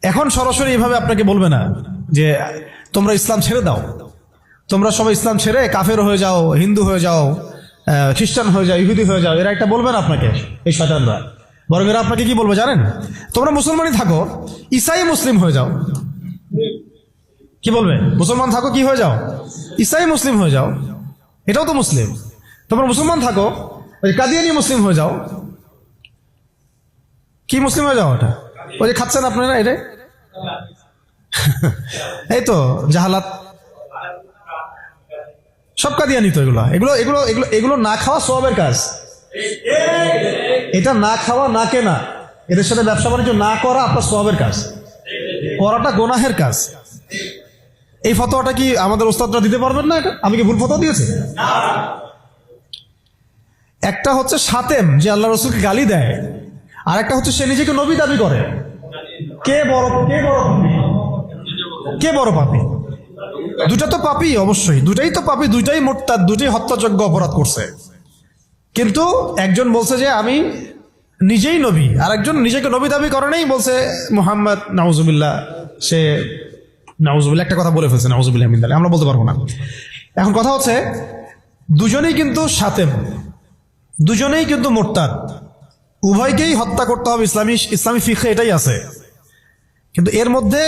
এখন সরাসরি এইভাবে আপনাকে বলবে না যে তোমরা ইসলাম ছেড়ে দাও, তোমরা সবাই ইসলাম ছেড়ে কাফের হয়ে যাও, হিন্দু হয়ে যাও, খ্রিস্টান হয়ে যাও, ইহুদি হয়ে যাও। এরা একটা বলবে না আপনাকে, এই শয়তানরা। বরং এরা আপনাকে কি বলবে জানেন? তোমরা মুসলমানই থাকো, ঈসাই মুসলিম হয়ে যাও। কি বলবে? মুসলমান থাকো, কি হয়ে যাও? ঈসাই মুসলিম হয়ে যাও, এটাও তো মুসলিম। তোমরা মুসলমান থাকো, ওই কাদিয়ানি মুসলিম হয়ে যাও। কি মুসলিম হয়ে যাও? ওটা ওই যে খাচ্ছেন আপনারা, এটা এই তো জাহালাত, সব কাদিয়ানি তো। এগুলো এগুলো এগুলো এগুলো এগুলো না খাওয়া সওয়াবের কাজ। এটা না খাওয়া, না কেনা, এদের সাথে ব্যবসা বাণিজ্য না করা আপনার সওয়াবের কাজ, করাটা গুনাহের কাজ। এই ফতোয়াটা কি আমাদের ওস্তাদরা দিতে পারবেন না? এটা আমি কি ভুল ফতোয়া দিয়েছি? একটা হচ্ছে সাতেম, যে আল্লাহ রসুলকে গালি দেয়, আর একটা হচ্ছে সে নিজেকে নবী দাবি করে। কে বড় পাপী? দুটা তো পাপী, অবশ্যই দুটাই তো পাপী, দুইটাই মুরতাদ, দুটাই হত্যাযোগ্য অপরাধ করছে। কিন্তু একজন বলছে যে আমি নিজেই নবী, আর একজন নিজেকে নবী দাবি করে নাই, বলছে মুহাম্মদ নাউজুবিল্লাহ, সে নাউজুবিল্লাহ একটা কথা বলে ফেলছে, নাউজুবিল্লাহ মিন যালিক, আমরা বলতে পারবো না। এখন কথা হচ্ছে দুজনেই কিন্তু সাতেম, দুজনেই কিন্তু মুরতাদ, উভয়কেই হত্যা করতে হবে। ইসলামী ফিকহে এটাই আছে। কিন্তু এর মধ্যে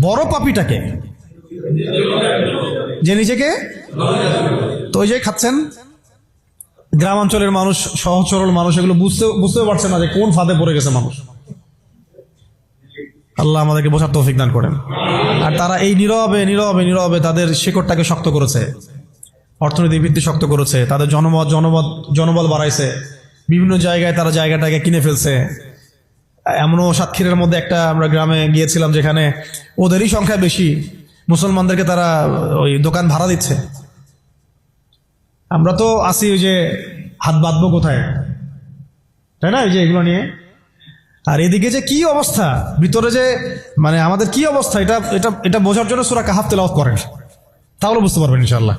বড় পাপীটাকে, যে নিজেকে, তো ওই যে খাচ্ছেন গ্রাম অঞ্চলের মানুষ, সহজ সরল মানুষ, এগুলো বুঝতেও পারছে না যে কোন ফাঁদে পড়ে গেছে মানুষ। আল্লাহ আমাদেরকে বোঝার তৌফিক দান করেন। আর তারা এই নীরবে নীরবে নীরবে তাদের শিকড়টাকে শক্ত করেছে, অর্থনৈতিক ভিত্তি শক্ত করেছে, তাদের জনবল বাড়াইছে, বিভিন্ন জায়গায় তারা জায়গাটাকে কিনে ফেলছে। এমনও সাতক্ষীরের মধ্যে একটা আমরা গ্রামে গিয়েছিলাম যেখানে ওদেরই সংখ্যা বেশি, মুসলমানদেরকে তারা ওই দোকান ভাড়া দিচ্ছে। আমরা তো আসি ওই যে হাত বাঁধবো কোথায়, তাই না, এই যে এগুলো নিয়ে। আর এদিকে যে কি অবস্থা ভিতরে, যে মানে আমাদের কি অবস্থা, এটা এটা এটা বোঝার জন্য সূরা কাহাফ তেলাওয়াত করেন, তাহলে বুঝতে পারবেন ইনশাআল্লাহ।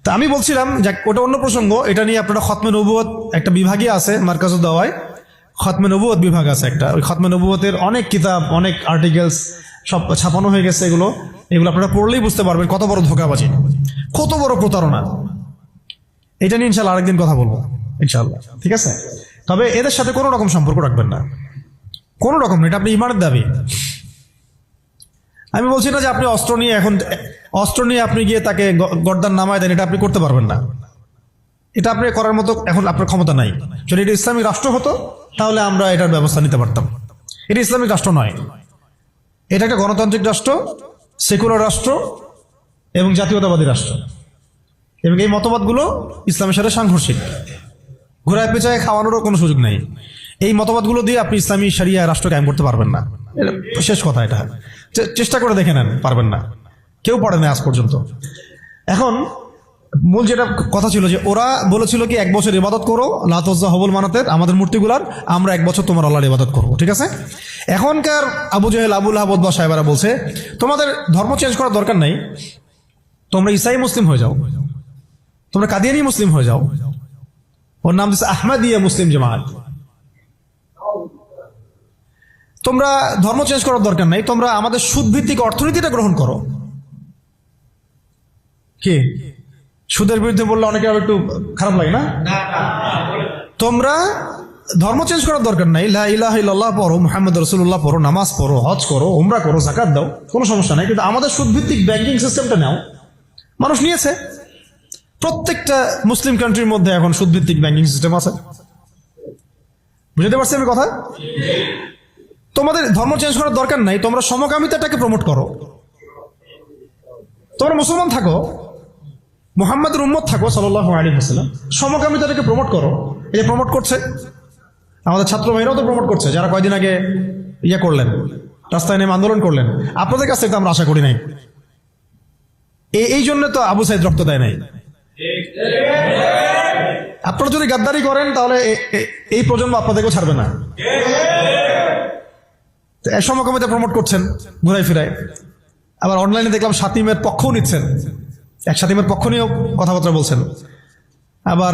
তা আমি বলছিলাম যে ওটা অন্য প্রসঙ্গ, এটা নিয়ে আপনারা খতমে নবুয়ত একটা বিভাগই আছে মার্কাজুদ দাওয়ায়, খতমে নবুয়ত বিভাগ আছে একটা। ওই খতমে নবুয়তের অনেক কিতাব, অনেক আর্টিকেলস সব ছাপানো হয়ে গেছে। এগুলো আপনারা পড়লেই বুঝতে পারবেন কত বড় ধোঁকাবাজি, কত বড় প্রতারণা। এটা নিয়ে ইনশাআল্লাহ আরেকদিন কথা বলবো ইনশাআল্লাহ, ঠিক আছে? তবে এদের সাথে কোনো রকম সম্পর্ক রাখবেন না, কোনো রকম। এটা আপনি ইমানের দাবি। আমি বলছি না যে আপনি অস্ত্র নিয়ে আপনি গিয়ে তাকে গর্দান নামায় দেন, এটা আপনি করতে পারবেন না। এটা আপনি করার মতো এখন আপনার ক্ষমতা নাই। যদি এটা ইসলামিক রাষ্ট্র হতো তাহলে আমরা এটার ব্যবস্থা নিতে পারতাম। এটা ইসলামিক রাষ্ট্র নয়, এটা একটা গণতান্ত্রিক রাষ্ট্র, সেকুলার রাষ্ট্র এবং জাতীয়তাবাদী রাষ্ট্র। এবং এই মতবাদগুলো ইসলামের সাথে সাংঘর্ষিক, ঘোরায় পেঁচায় খাওয়ানোরও কোনো সুযোগ নেই। এই মতবাদগুলো দিয়ে আপনি ইসলামী শরিয়া রাষ্ট্র কায়েম করতে পারবেন না, শেষ কথা। এটা চেষ্টা করে দেখে নেন, পারবেন না, কেউ পারে না আজ পর্যন্ত। এখন মূল যেটা কথা ছিল যে ওরা বলেছিল কি 1 বছর ইবাদত করো লাত উজ্জা হবল মানাতের আমাদের মূর্তিগুলার, আমরা 1 বছর তোমার আল্লাহর ইবাদত করবো, ঠিক আছে। এখনকার আবু জেহেল, আবু লাহাব, উতবা, সাহেবারা বলছে তোমাদের ধর্ম চেঞ্জ করার দরকার নাই, তোমরা ইসাই মুসলিম হয়ে যাও, তোমরা কাদিয়ানি মুসলিম হয়ে যাও। ওর নাম দিচ্ছে আহমদিয়া মুসলিম জামাত। তোমরা ধর্ম চেঞ্জ করার দরকার নাই, তোমরা আমাদের সুদভিত্তিক অর্থনীতিটা গ্রহণ করো। কি সুদের বিরুদ্ধে বললে অনেকে একটু খারাপ লাগে না? তোমরা ধর্ম চেঞ্জ করার দরকার নাই, লা ইলাহা ইল্লাল্লাহ পড়ো, মুহাম্মদ রাসূলুল্লাহ পড়ো, নামাজ পড়ো, হজ করো, উমরা করো, যাকাত দাও, কোনো সমস্যা নাই, কিন্তু আমাদের সুদভিত্তিক ব্যাংকিং সিস্টেমটা নাও। মানুষ নিয়েছে, প্রত্যেকটা মুসলিম কান্ট্রির মধ্যে এখন সুদভিত্তিক ব্যাংকিং সিস্টেম আছে। বুঝতে পারছি আমি কথা? তোমাদের ধর্ম চেঞ্জ করার দরকার নাই, তোমরা সমকামিতাটাকে প্রমোট করো। তোমরা মুসলমান থাকো, মুহাম্মাদের উম্মত থাকো সাল্লাল্লাহু আলাইহি ওয়াসাল্লাম, সমকামিতাটাকে প্রমোট করো। এই যে প্রমোট করছে আমাদের ছাত্র ভাইরাও তো প্রমোট করছে, যারা কয়দিন আগে করলেন, রাস্তায় নেমে আন্দোলন করলেন। আপনাদের কাছ থেকে তো আমরা আশা করি নাই, এই জন্য তো আবু সাইদ রক্ত দেয় নাই। আপনারা যদি গাদ্দারি করেন তাহলে এই প্রজন্ম আপনাদেরকেও ছাড়বে না। সমকামিতা প্রমোট করছেন ঘুরাই ফিরায়, আবার অনলাইনে দেখলাম শাতিমের পক্ষও নিচ্ছেন, শাতিমের পক্ষ নিয়েও কথাবার্তা বলছেন, আবার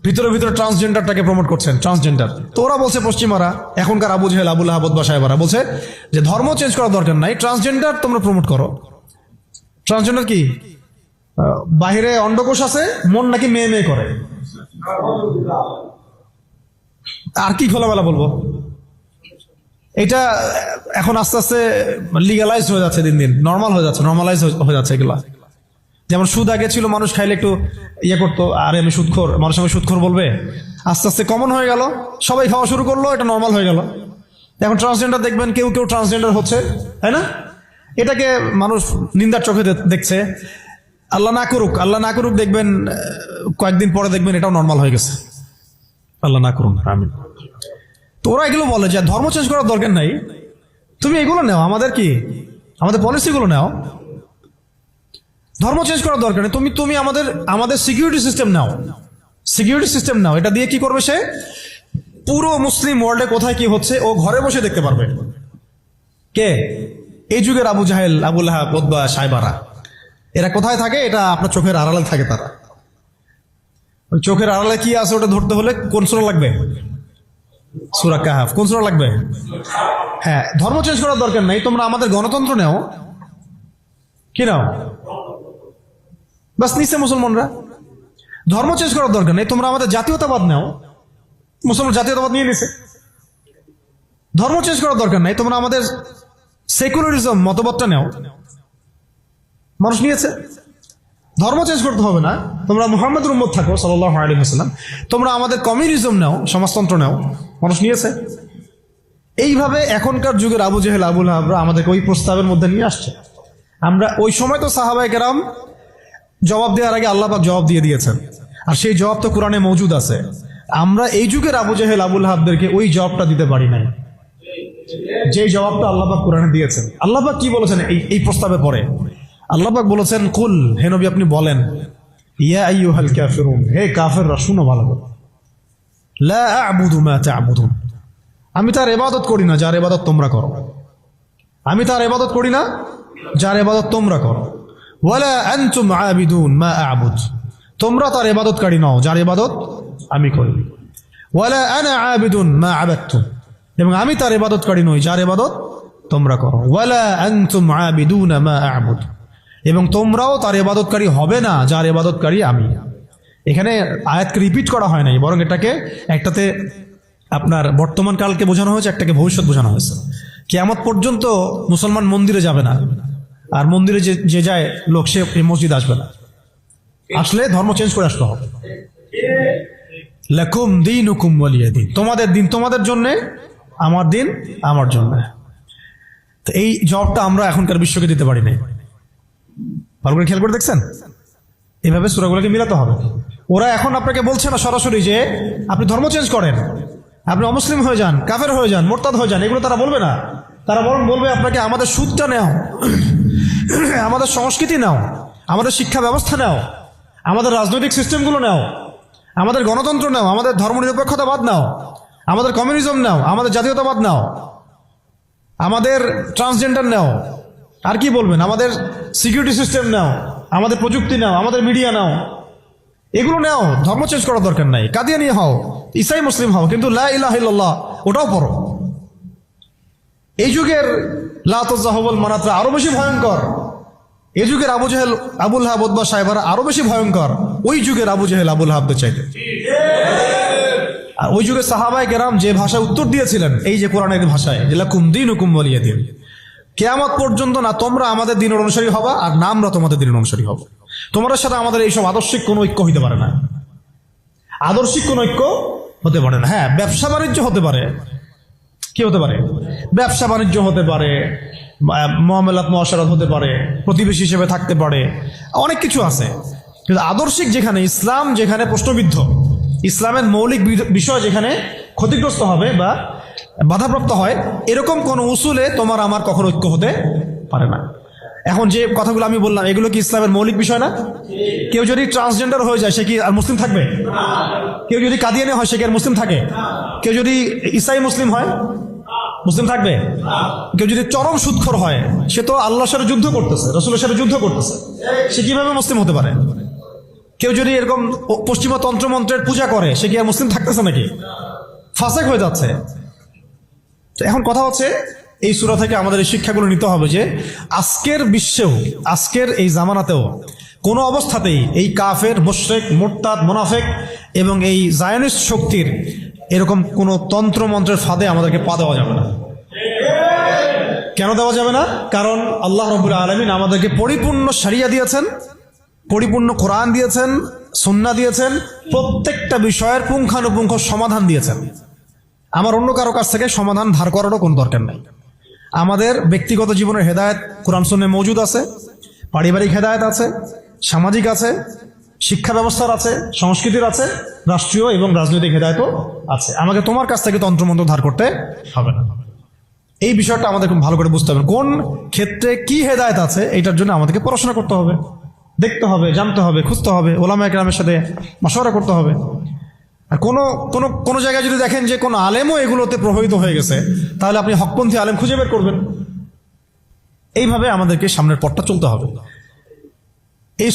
ভিতরে ভিতরে ট্রান্সজেন্ডারটাকে প্রমোট করছেন, ট্রান্সজেন্ডার। তো ওরা বলছে, পশ্চিমারা এখনকার আবু জেহেল, আবু লাহাব, উতবা, সাহেবারা বলছে যে ধর্ম চেঞ্জ করার দরকার নাই, ট্রান্সজেন্ডার তোমরা প্রমোট করো। ট্রান্সজেন্ডার কি? বাহিরে অন্ডকোষ আছে, মন নাকি মেয়ে মেয়ে করে। আর কি খোলামেলা বলবো? এটা এখন আস্তে আস্তে লিগালাইজ হয়ে যাচ্ছে, দিন দিন নর্মাল হয়ে যাচ্ছে, নর্মালাইজ হয়ে যাচ্ছে এগুলা। যেমন সুদ আগে ছিল, মানুষ খাইলে একটু করতো, আরে আমি সুদখোর, মানুষ আমি সুদখোর বলবে, আস্তে আস্তে কমন হয়ে গেল, সবাই খাওয়া শুরু করলো, এটা নর্মাল হয়ে গেল। এখন ট্রান্সজেন্ডার দেখবেন, কেউ কেউ ট্রান্সজেন্ডার হচ্ছে, তাই না? এটাকে মানুষ নিন্দার চোখে দেখছে। আল্লাহ না করুক, আল্লাহ না করুক, দেখবেন কয়েকদিন পরে দেখবেন এটাও নর্মাল হয়ে গেছে। আল্লাহ না করুন, আমিন। তো ওরা এগুলো বলে যে ধর্ম চেঞ্জ করার দরকার নাই, তুমি এগুলো নাও, আমাদের পলিসিগুলো নাও, ধর্ম চেঞ্জ করার দরকার নেই। তুমি আমাদের সিকিউরিটি সিস্টেম নাও, সিকিউরিটি সিস্টেম নাও। এটা দিয়ে কি করবে সে? পুরো মুসলিম ওয়ার্ল্ডে কোথায় কি হচ্ছে ও ঘরে বসে দেখতে পারবে। কে? এই যুগের আবু জাহেল, আবু লাহাব, উতবা, সাহেবারা। এরা কোথায় থাকে? এটা আপনার চোখের আড়ালে থাকে। তারা ওই চোখের আড়ালে কি আছে ওটা ধরতে হলে কোন সূরা লাগবে? সূরা কাহফ। কোন সূরা লাগবে? হ্যাঁ। ধর্ম চেঞ্জ করার দরকার নাই, তোমরা আমাদের গণতন্ত্র নাও। কি নাও? বাস নিচ্ছে মুসলমানরা। ধর্ম চেঞ্জ করার দরকার নেই, তোমরা আমাদের জাতীয়তাবাদ নাও। মুসলমান জাতীয়তাবাদ নিয়ে নিছে। ধর্ম চেঞ্জ করার দরকার নাই, তোমরা আমাদের সেকুলারিজম মতবাদটা নাও। মানুষ নিয়েছে। ধর্ম চেঞ্জ করতে হবে না, তোমরা মুহাম্মদের উম্মত থাকো সাল্লাল্লাহু আলাইহি ওয়াসাল্লাম। তোমরা আমাদের কমিউনিজম নাও, সমাজতন্ত্র নাও। মানুষ নিয়েছে। এইভাবে এখনকার যুগের আবু জেহেল, আবু লাহাবরা আমাদেরকে ওই প্রস্তাবের মধ্যে নিয়ে আসছে। আমরা ওই সময় তো সাহাবায়ে কেরাম জবাব দেওয়ার আগে আল্লাহ পাক জবাব দিয়ে দিয়েছেন, আর সেই জবাব তো কোরআনে মওজুদ আছে। আমরা এই যুগের আবু জেহেল, আবু লাহাবদেরকে ওই জবাবটা দিতে পারি নাই, যে জবাবটা আল্লাহ পাক কোরআনে দিয়েছেন। আল্লাহ পাক কি বলেছেন এই প্রস্তাবে পরে? আল্লাহ পাক বলেছেন, কুল, হে নবী আপনি বলেন, ইয়া আইয়ুহাল কাফিরুন, হে কাফেররা শুনো ভালো করে, লা আ'বুদু মা তা'বুদুন, আমি তার ইবাদত করি না যার ইবাদত তোমরা করো। আমি তার ইবাদত করি না যার ইবাদত তোমরা করো। ওয়ালা আনতুম আবিদুন মা আ'বুদ, তোমরা তার ইবাদতকারী নও যার ইবাদত আমি করি। ওয়ালা আনা আবিদুন মা আবাদতুম, এবং আমি তার ইবাদতকারী নই যার ইবাদত তোমরা করো। ওয়ালা আনতুম আবিদুন মা আ'বুদ, এবং তোমরাও তার ইবাদতকারী হবে না যার ইবাদতকারী আমি। এখানে আয়াতকে রিপিট করা হয় নাই, বরং এটাকে একটাতে আপনার বর্তমান কালকে বোঝানো হয়েছে, একটাকে ভবিষ্যৎ বোঝানো হয়েছে। কিয়ামত পর্যন্ত মুসলমান মন্দিরে যাবে না, আর মন্দিরে যে যায় লোক সে মসজিদ আসবে না। আসলে ধর্ম চেঞ্জ করে আসতে হবে। লাকুম দীনুকুম ওয়ালিয়া দীন, তোমাদের দিন তোমাদের জন্য, আমার দিন আমার জন্য। তো এই জবটা আমরা এখনকার বিশ্বকে দিতে পারি নাই। ভালো করে খেয়াল করে দেখছেন, এভাবে সূরাগুলোকে মিলাতে হবে। ওরা এখন আপনাকে বলছে না সরাসরি যে আপনি ধর্ম চেঞ্জ করেন, আপনি অমুসলিম হয়ে যান, কাফের হয়ে যান, মোরতাদ হয়ে যান, এগুলো তারা বলবে না। তারা বরং বলবে আপনাকে আমাদের সুদটা নাও, আমাদের সংস্কৃতি নাও, আমাদের শিক্ষা ব্যবস্থা নাও, আমাদের রাজনৈতিক সিস্টেমগুলো নাও, আমাদের গণতন্ত্র নাও, আমাদের ধর্মনিরপেক্ষতাবাদ নাও, আমাদের কমিউনিজম নাও, আমাদের জাতীয়তাবাদ নাও, আমাদের ট্রান্সজেন্ডার নাও, আর কি বলবেন, আমাদের সিকিউরিটি সিস্টেম নাও, আমাদের প্রযুক্তি নাও, আমাদের মিডিয়া নাও, এগুলো নাও, ধর্ম চেঞ্জ করার দরকার নাই, কাদিয়ানি হও, ইসাই মুসলিম হও, কিন্তু লা ইলাহা ইল্লাল্লাহ ওটাও পড়ো। এই যুগের লা তুযাহবুল মানাতরা আরো বেশি ভয়ঙ্কর। এই যুগের আবু জেহেল, আবুল লাহাব, উতবা, সাইবারা আরো বেশি ভয়ঙ্কর ওই যুগের আবু জেহেল, আবুল লাহাবদের চাইতে। আর ওই যুগের সাহাবায়ে কেরাম যে ভাষায় উত্তর দিয়েছিলেন, এই যে কোরআনের ভাষায়, যে লাকুম দীনুকুম ওয়ালিয়া দীন, কিয়ামত পর্যন্ত না তোমরা আমাদের দ্বীনের অনুসারী হবা আর না আমরা তোমাদের দ্বীনের অনুসারী হব। তোমাদের সাথে আমাদের এইসব আদর্শিক কোনো ঐক্য হইতে পারে না, আদর্শিক কোনো ঐক্য হতে পারে না। হ্যাঁ, ব্যবসা বাণিজ্য হতে পারে, কি হতে পারে, ব্যবসা বাণিজ্য হতে পারে, মুআমালাত মুআশারাত হতে পারে, প্রতিবেশী হিসেবে থাকতে পারে, অনেক কিছু আছে। কিন্তু আদর্শিক যেখানে, ইসলাম যেখানে প্রশ্নবিদ্ধ, ইসলামের মৌলিক বিষয় যেখানে ক্ষতিগ্রস্ত হবে বা বাধাপ্রাপ্ত হয়, এরকম কোন উসুলে তোমার আমার কখনো ঐক্য হতে পারে না। এখন যে কথাগুলো আমি বললাম, এগুলো কি ইসলামের মৌলিক বিষয় না? কেউ যদি ট্রান্সজেন্ডার হয়ে যায়, সে কি আর মুসলিম থাকবে? কেউ যদি কাদিয়ানি হয়, সে কি আর মুসলিম থাকে? কেউ যদি ইসাই মুসলিম হয়, মুসলিম থাকবে? কেউ যদি চরম সুদখোর হয়, সে তো আল্লাহর সাথে যুদ্ধ করতেছে, রাসূলের সাথে যুদ্ধ করতেছে, সে কিভাবে মুসলিম হতে পারে? কেউ যদি এরকম পশ্চিমা তন্ত্রমন্ত্রের পূজা করে, সে কি আর মুসলিম থাকতেছে নাকি? ফাসেক হয়ে যাচ্ছে। তো এখন কথা হচ্ছে, এই সূরা থেকে আমাদের এই শিক্ষাগুলো নিতে হবে যে আজকের বিশ্বেও, আজকের এই জামানাতেও কোনো অবস্থাতেই এই কাফের, মুশরিক, মুরতাদ, মুনাফিক এবং এই জায়নিস্ট শক্তির এরকম কোনো তন্ত্রমন্ত্রের ফাঁদে আমাদেরকে পা দেওয়া যাবে না। কেন দেওয়া যাবে না? কারণ আল্লাহ রাব্বুল আলামিন আমাদেরকে পরিপূর্ণ শরিয়া দিয়েছেন, পরিপূর্ণ কোরআন দিয়েছেন, সুন্নাহ দিয়েছেন, প্রত্যেকটা বিষয়ের পুঙ্খানুপুঙ্খ সমাধান দিয়েছেন। আমার অন্য কারো কাছ থেকে সমাধান ধার করারও কোনো দরকার নেই। আমাদের ব্যক্তিগত জীবনের হেদায়েত কোরআন সুন্নাহে মওজুদ আছে, পারিবারিক হেদায়েত আছে, সামাজিক আছে, শিক্ষা ব্যবস্থার আছে, সংস্কৃতির আছে, রাষ্ট্রীয় এবং রাজনৈতিক হেদায়েতও আছে। আমাকে তোমার কাছ থেকে তন্ত্রমন্ত্র ধার করতে হবে না। এই বিষয়টা আমাদের খুব ভালো করে বুঝতে হবে, কোন ক্ষেত্রে কি হেদায়েত আছে, এটার জন্য আমাদেরকে পড়াশোনা করতে হবে, দেখতে হবে, জানতে হবে, খুঁজতে হবে, ওলামায়ে কেরামের সাথে মাশওয়ারা করতে হবে। আর কোনো জায়গায় যদি দেখেন যে কোনো আলেমও এগুলোতে প্রভাবিত হয়ে গেছে, তাহলে আপনি হকপন্থী আলেম খুঁজে বের করবেন। এইভাবে আমাদেরকে সামনের পথটা চলতে হবে। এই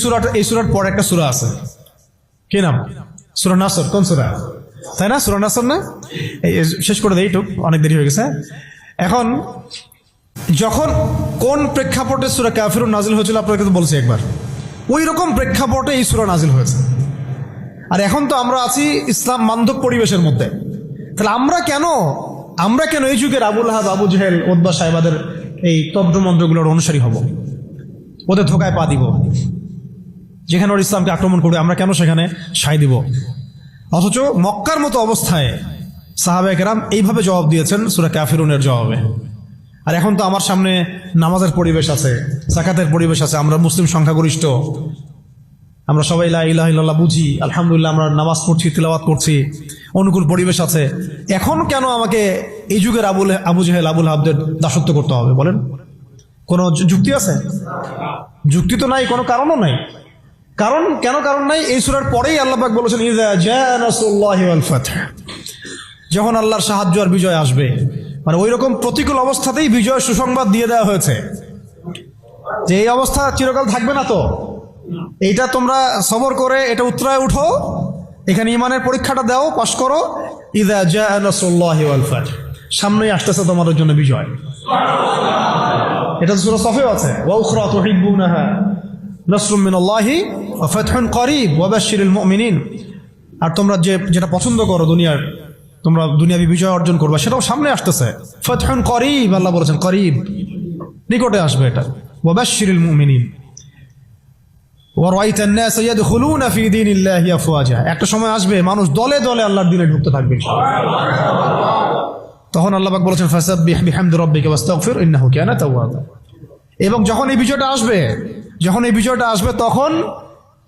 সূরার পরে একটা সূরা আছে, কি নাম? সূরা নাসর। কোন সূরা? তাই না? সূরা নাসর না? শেষ করে দেই, একটু অনেক দেরি হয়ে গেছে। এখন যখন কোন প্রেক্ষাপটে সূরা কাফিরুন নাজিল হয়েছিল আপনাকে তো বলছি একবার, ওই রকম প্রেক্ষাপটে এই সূরা নাজিল হয়েছে। আর এখন তো আমরা আছি ইসলাম বান্ধব পরিবেশের মধ্যে। তাহলে আমরা কেন এই যুগের আবুল লাহাব, আবু জেহেল, উতবা, সাইবাদের এই তন্ত্রমন্ত্রগুলোর অনুসারী হব, ওদের ধোকায় পা দিব? যেখানে ওর ইসলামকে আক্রমণ করবে, আমরা কেন সেখানে সায় দিব? অথচ মক্কার মতো অবস্থায় সাহাবায়ে কেরাম এইভাবে জবাব দিয়েছেন সূরা কাফিরুনের জবাবে। আর এখন তো আমার সামনে নামাজের পরিবেশ আছে, যাকাতের পরিবেশ আছে, আমরা মুসলিম সংখ্যাগরিষ্ঠ, আমরা সবাই লা ইলাহা ইল্লাল্লাহ বুঝি, আলহামদুলিল্লাহ আমরা নামাজ পড়ছি, তিলাওয়াত করছি, অনুকূল পরিবেশ আছে। এখন কেন আমাকে এই যুগের আবু জেহেল, আবুল লাহাবদের দাসত্ব করতে হবে বলেন? কোনো যুক্তি আছে? যুক্তি তো নাই, কোনো কারণও নাই। কারণ নাই? এই সূরার পরেই আল্লাহ পাক বলেছেন, ইযা জাআ নাসরুল্লাহি ওয়াল ফাতহ, যখন আল্লাহর সাহায্য আর বিজয় আসবে। মানে ওই রকম প্রতিকূল অবস্থাতেই বিজয় সুসংবাদ দিয়ে দেওয়া হয়েছে যে এই অবস্থা চিরকাল থাকবে না, তো এইটা তোমরা সবর করে এটা উতরায় উঠো, এখানে ঈমানের পরীক্ষাটা দাও, পাশ করো। ইযা জাআ নাসরুল্লাহি ওয়াল ফাতহ, সামনেই আসতেছে তোমাদের জন্য বিজয়। এটা সূরা সফেও আছে, ওয়া উখরা তুহিব্বুনাহা নাসরুম মিনাল্লাহি ওয়া ফাতহুন করিব ওয়া বাশশিরিল মুমিনিন। আর তোমরা যেটা পছন্দ করো দুনিয়ার, তোমরা দুনিয়াবি বিজয় অর্জন করবে, সেটাও সামনে আসতেছে। ফাতহুন করিব, আল্লাহ বলেছেন করিব, নিকটে আসবে এটা। ওয়া বাশশিরিল মুমিনিন ওয়া রাআইতান নাস ইয়াদখুলুনা ফি দীনিল্লাহি আফওয়াজা, একটা সময় আসবে মানুষ দলে দলে আল্লাহর দ্বীনে ঢুকতে থাকবে। তখন আল্লাহ পাক বলেছেন, ফাসাব্বিহ বিহামদি রাব্বিকা ওয়াস্তাগফির ইন্নাহু কানা তাওয়াবা। এবং যখন এই বিজয়টা আসবে, তখন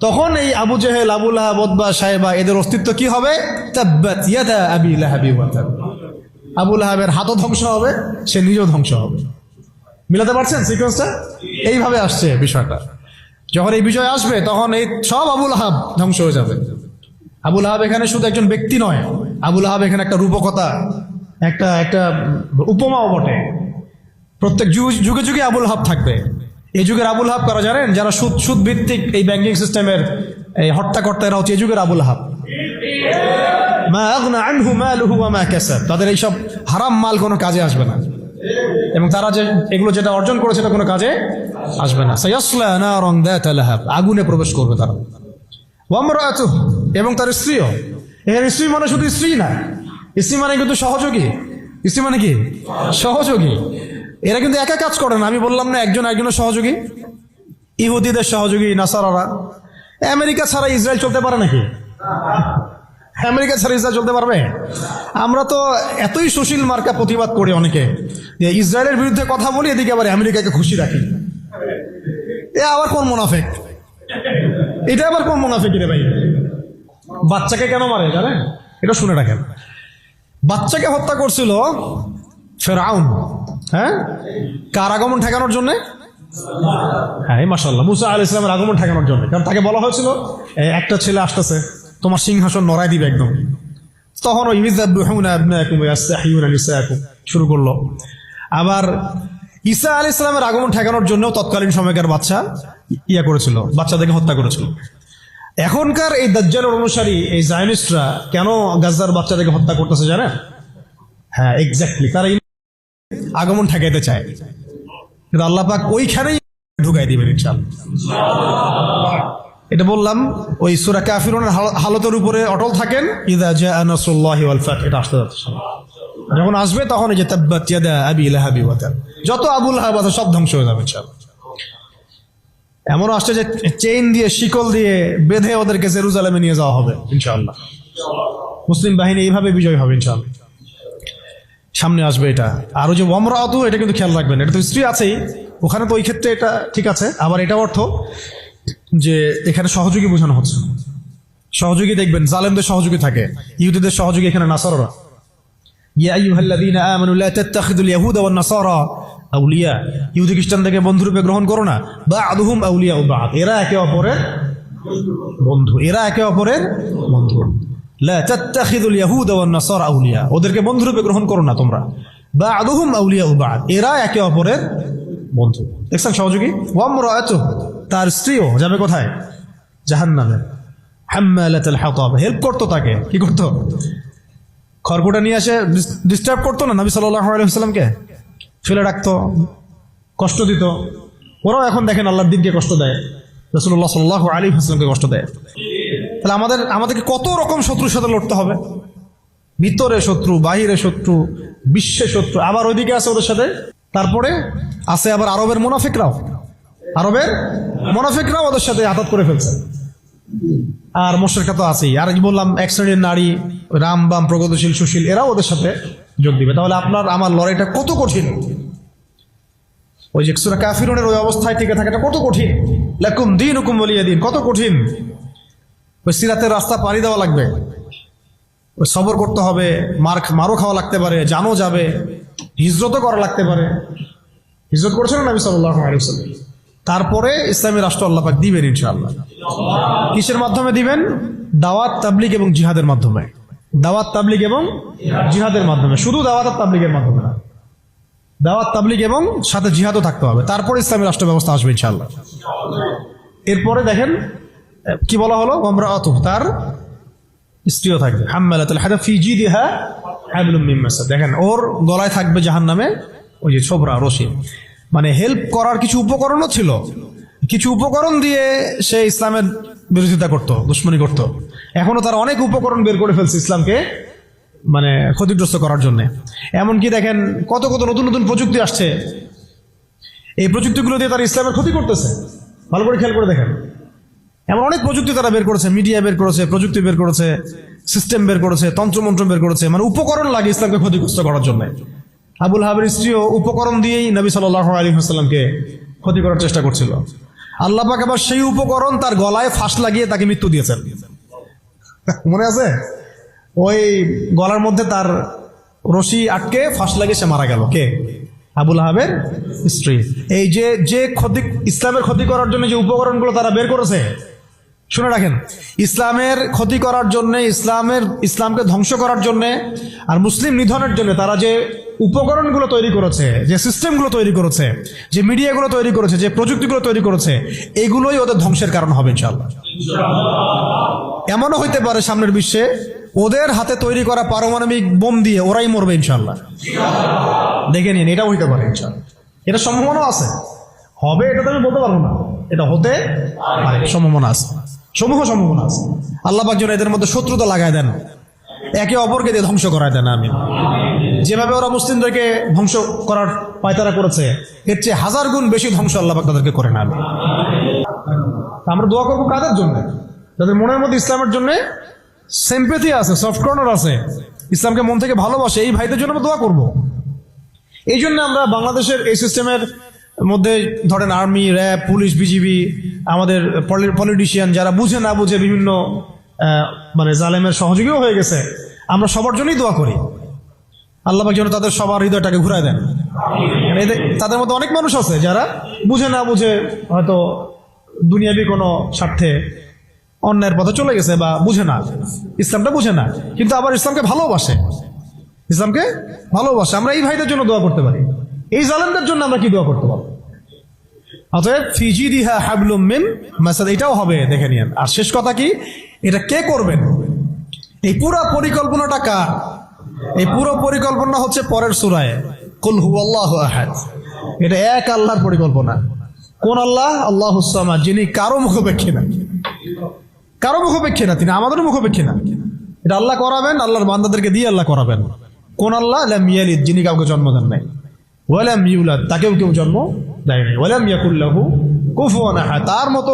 তখন এই আবু জেহেল, আবু লাহাব, উতবা, সাইবা এদের অস্তিত্ব কি হবে? তাব্বাত ইয়াদা আবি লাহাবি ওয়া তাব। আবু লাহাবের হাতও ধ্বংস হবে, সে নিজেও ধ্বংস হবে। মিলাতে পারছেন সিকোয়েন্সটা? এইভাবে আসছে বিষয়টা। যখন এই বিজয় আসবে তখন এই সব আবু লাহাব ধ্বংস হয়ে যাবে। আবু লাহাব এখানে শুধু একজন ব্যক্তি নয়, আবু লাহাব এখানে একটা রূপকথা, একটা একটা উপমাও বটে। প্রত্যেক যুগে যুগে আবু লাহাব থাকবে। এই যুগের আবু লাহাব কারা জানেন? যারা সুদ ভিত্তিক এই ব্যাংকিং সিস্টেমের এই হর্তাকর্তা, এরা হচ্ছে এই যুগের আবু লাহাব। মা আগনা আনহু মালুহু ওয়া মা কাসাব। তাদের এইসব হারাম মাল কোনো কাজে আসবে না, এবং তারা যে এগুলো যেটা অর্জন করেছে সেটা কোনো কাজে আসবে না। সায়াসলা নারান যাতা লাহাব, আগুনে প্রবেশ করবে তারা। ওয়া ইমরাআতুহু, এবং তার স্ত্রীও। এর স্ত্রী মানে শুধু স্ত্রী না, স্ত্রী মানে কিন্তু সহযোগী। স্ত্রী মানে কি? সহযোগী। এরা কিন্তু একা কাজ করে না। আমি বললাম না একজন একজনের সহযোগী? ইহুদিদের সহযোগী নাসারারা। আমেরিকা ছাড়া ইসরায়েল চলতে পারে নাকি? আমেরিকা ছাড়া ইসরায়েল চলতে পারবে? আমরা তো এতই সুশীল মার্কা প্রতিবাদ করি অনেকে, যে ইসরায়েলের বিরুদ্ধে কথা বলি, এদিকে আবার আমেরিকাকে খুশি রাখি। এ আবার কোন মুনাফিক? এটা আবার কোন মুনাফিক রে ভাই? বাচ্চাকে কেন মারে জানেন? এটা শুনে রাখেন। বাচ্চাকে হত্যা করছিল ফেরাউন, হ্যাঁ, কার আগমন ঠেকানোর জন্য? হ্যাঁ, মাশাআল্লাহ, মুসা আলাইহিস সালামের আগমন ঠেকানোর জন্য। কারণ তাকে বলা হয়েছিল একটা ছেলে আসতেছে, তোমার সিংহাসন নড়াই দিবে একদম। তখন ওই ইযাবহুনা আবনাকুম ওয়া ইয়াসতাহিয়ুনা নিসাআকুম শুরু করলো। আবার ঈসা আলাইহিস সালামের আগমন ঠেকানোর জন্য তৎকালীন সময়কার বাচ্চা করেছিল, বাচ্চাদেরকে হত্যা করেছিল। এখনকার এই দাজ্জালের অনুসারী এই জায়নিস্টরা কেন গাজার বাচ্চাদেরকে হত্যা করতেছে জানেন? হ্যাঁ, এক্স্যাক্টলি, তারা আগমন ঠেকাইতে চায়, কিন্তু আল্লাহ পাক ওইখানেই ঢুকাই দিবেন ইনশাআল্লাহ। এটা বললাম ওই সূরা কাফিরুনের হালতের উপরে অটল থাকেন। ইযা জাআ নাসরুল্লাহি ওয়াল ফাত, এটা আসতে যাচ্ছে। যখন আসবে তখন এই যে তাব্বাত ইয়াদা আবি লাহাবি ওয়া তাব, যত আবু লাহাব আছে সব ধ্বংস হয়ে যাবে ইনশাআল্লাহ। এমন আসছে যে চেইন দিয়ে, শিকল দিয়ে বেঁধে ওদেরকে জেরুজালেমে নিয়ে যাওয়া হবে ইনশাআল্লাহ। মুসলিম বাহিনী এইভাবে বিজয় হবে ইনশাআল্লাহ। সামনে আসবে এটা। আর ওই যে ওয়ামরাতু, এটা কিন্তু খেয়াল রাখবেন, এটা তো স্ত্রী আছেই ওখানে, তো ওই ক্ষেত্রে এটা ঠিক আছে। আবার এটা অর্থ যে এখানে সহযোগী বোঝানো হচ্ছে। সহযোগী দেখবেন জালেমদের সহযোগী থাকে, ইহুদিদের সহযোগী এখানে নাসারারা। ইয়া আইয়ুহাল্লাযীনা আমানু লা তাত্তাখিযুল ইয়াহুদা ওয়ান নাসারা আউলিয়া, ইহুদি খ্রিস্টানদেরকে বন্ধুরূপে গ্রহণ করো না। বা'দুহুম আউলিয়া বা'দ, এরা একে অপরের বন্ধু, এরা একে অপরের বন্ধু। লা তাত্তাখিযুল ইয়াহুদা ওয়ান নাসারা আউলিয়া, ওদেরকে বন্ধুরূপে গ্রহণ করো না তোমরা। বা'দুহুম আউলিয়া বা'দ, এরা একে অপরের বন্ধু। দেখছেন সহযোগী? ওয়া ইমরাআতুহু, তার স্ত্রীও যাবে কোথায়? জাহান্নামে। হাম্মালাতুল হাতাব, হেল্প করতো তাকে। কি করতো? খড়কুটা নিয়ে এসে ডিস্টার্ব করতো না নবী সাল্লাল্লাহু আলাইহি ওয়াসাল্লামকে, ফেলে রাখতো, কষ্ট দিত। ওরাও এখন দেখেন আল্লাহর দিনকে কষ্ট দেয়, রাসূলুল্লাহ সাল্লাল্লাহু আলাইহি ওয়াসাল্লামকে কষ্ট দেয়। তাহলে আমাদেরকে কত রকম শত্রুর সাথে লড়তে হবে। ভিতরে শত্রু, বাহিরে শত্রু, বিশ্বে শত্রু, আবার ওইদিকে আছে ওদের সাথে। তারপরে আছে আবার আরবের মুনাফিকরাও, ওদের সাথে আঘাত করে ফেলছে। আর মুশরিকরা তো আছেই। আর কি বললাম, এক শ্রেণীর নারী, রাম বাম, প্রগতিশীল, সুশীল, এরাও ওদের সাথে যোগ দিবে। তাহলে আপনার আমার লড়াইটা কত কঠিন। ওই যে সূরা কাফিরুনের ওই অবস্থায় টিকে থাকাটা কত কঠিন। লাকুম দীনুকুম ওয়ালিয়া দীন, কত কঠিন। ওই সিরাতের রাস্তা পাড়ি দেওয়া লাগবে, ওই সবর করতে হবে, মারও খাওয়া লাগতে পারে, জানও যাবে, হিজরতও করা লাগতে পারে। হিজরত করেছেন নবী সাল্লাল্লাহু আলাইহি ওয়াসাল্লাম। তারপরে ইসলামী রাষ্ট্র আল্লাহ পাক দিবেন ইনশাআল্লাহ। কিসের মাধ্যমে দিবেন? দাওয়াত, তাবলীগ এবং জিহাদের মাধ্যমে। দাওয়াত, তাবলীগ এবং জিহাদের মাধ্যমে, শুধু দাওয়াত আর তাবলীগের মাধ্যমে না, দাওয়াত, তাবলীগ এবং সাথে জিহাদও থাকতে হবে। তারপরে ইসলামী রাষ্ট্র ব্যবস্থা আসবে ইনশাআল্লাহ। এরপরে দেখেন কি বলা হলো, ওয়ামরাআতুহু, তার স্ত্রীও থাকবে। হাম্মালাতুল হাতাব ফি জিদিহা হাবলুম মিন মাসাদ, দেখেন ওর গলায় থাকবে জাহান্নামে ওই যে ছোবরা, রশি। মানে হেল্প করার কিছু উপকরণও ছিল, কিছু উপকরণ দিয়ে সে ইসলামের বিরোধিতা করতো, দুশ্মনী করতো। এখনো তারা অনেক উপকরণ বের করে ফেলছে ইসলামকে মানে ক্ষতিগ্রস্ত করার জন্য। এমনকি দেখেন কত কত নতুন নতুন প্রযুক্তি আসছে, এই প্রযুক্তিগুলো দিয়ে তারা ইসলামের ক্ষতি করতেছে। ভালো করে খেয়াল করে দেখেন, এমন অনেক প্রযুক্তি তারা বের করেছে, মিডিয়া বের করেছে, প্রযুক্তি বের করেছে, সিস্টেম বের করেছে, তন্ত্রমন্ত্র বের করেছে, মানে উপকরণ লাগে ইসলামকে ক্ষতিগ্রস্ত করার জন্য। আবুল হাবের স্ত্রীও উপকরণ দিয়েই নবী সাল্লাল্লাহু আলাইহি ওয়াসাল্লামকে ক্ষতি করার চেষ্টা করছিল। আল্লাহ পাক আবার সেই উপকরণ তার গলায় ফাঁস লাগিয়ে তাকে মৃত্যু দিয়েছেন। মনে আছে? ওই গলার মধ্যে তার রশি আটকে ফাঁস লাগিয়ে সে মারা গেল। কে? আবু লাহাবের স্ত্রী। এই যে ক্ষতি, ইসলামের ক্ষতি করার জন্য যে উপকরণগুলো তারা বের করেছে, শুনে রাখেন, ইসলামের ক্ষতি করার জন্য, ইসলামকে ধ্বংস করার জন্য আর মুসলিম নিধনের জন্য তারা যে উপকরণগুলো তৈরি করেছে, যে সিস্টেমগুলো তৈরি করেছে, যে মিডিয়াগুলো তৈরি করেছে, যে প্রযুক্তিগুলো তৈরি করেছে, এগুলোই ওদের ধ্বংসের কারণ হবে ইনশাআল্লাহ। এমনও হইতে পারে সামনের বিশ্বে ওদের হাতে তৈরি করা পারমাণবিক বোম দিয়ে ওরাই মরবে ইনশাআল্লাহ। দেখে নিন, এটাও হইতে পারে ইনশাআল্লাহ। এটা সম্ভাবনা আছে, হবে এটা তো আমি বলতে পারবো না, এটা হতে পারে, সম্ভাবনা আছে, সম্ভাবনা আছে। আল্লাহ পাক যেন এদের মধ্যে শত্রুতা লাগায় দেন, একে অপরকে দিয়ে ধ্বংস করায় দেন। আমি যেভাবে ওরা মুসলিমদেরকে ধ্বংস করার পায়তারা করেছে, এর চেয়ে 1000 গুণ বেশি ধ্বংস আল্লাহ পাক তাদেরকে করে না। আমরা দোয়া করবো কাদের জন্য? যাদের মনের মধ্যে ইসলামের জন্য সিম্প্যাথি আছে, সফট কর্নার আছে, ইসলামকে মন থেকে ভালোবাসে, এই ভাইদের জন্য আমরা দোয়া করবো। এই জন্য আমরা বাংলাদেশের এই সিস্টেমের মধ্যে ধরেন আর্মি, র্যাব, পুলিশ, বিজিবি, আমাদের পলিটিশিয়ান যারা বুঝে না বুঝে বিভিন্ন মানে জালেমের সহযোগীও হয়ে গেছে, আমরা সবার জন্যই দোয়া করি আল্লাহ পাক যেন তাদের সবার হৃদয়টাকে ঘুরায় দেন। তাদের মধ্যে অনেক মানুষ আছে যারা বুঝে না বুঝে হয়তো দুনিয়াবি কোনো স্বার্থে অন্যায়ের পথে চলে গেছে, বা বুঝে না, ইসলামটা বুঝে না, কিন্তু আবার ইসলামকে ভালোবাসে, আমরা এই ভাইদের জন্য দোয়া করতে পারি। এই জালেমদের জন্য আমরা কি দোয়া করতে পারবো? অতএব ফিজিদিহা হাবলুম মিন মাসাদ, এটাও হবে, দেখে নিন। আর শেষ কথা কি, এটা কে করবেন? এই পুরো পরিকল্পনাটা কার? এই পুরো পরিকল্পনা হচ্ছে পরের সূরায় কুল হুয়াল্লাহু আহাদ। এটা এক আল্লাহর পরিকল্পনা। কোন আল্লাহ? আল্লাহুস সামাদ, যিনি কারো মুখাপেক্ষী না, তিনি আমাদের মুখাপেক্ষী না। এটা আল্লাহ করাবেন, আল্লাহর বান্দাদেরকে দিয়ে আল্লাহ করাবেন। কোন আল্লাহ? লাম ইয়ালিদ, যিনি কাউকে জন্ম দেন নাই, ওয়া লাম ইউলাদ, তাকেও কেউ জন্ম দেয় নাই, ওয়া লাম ইয়াকুল লাহু কুফুয়ান আহাদ, তার মতো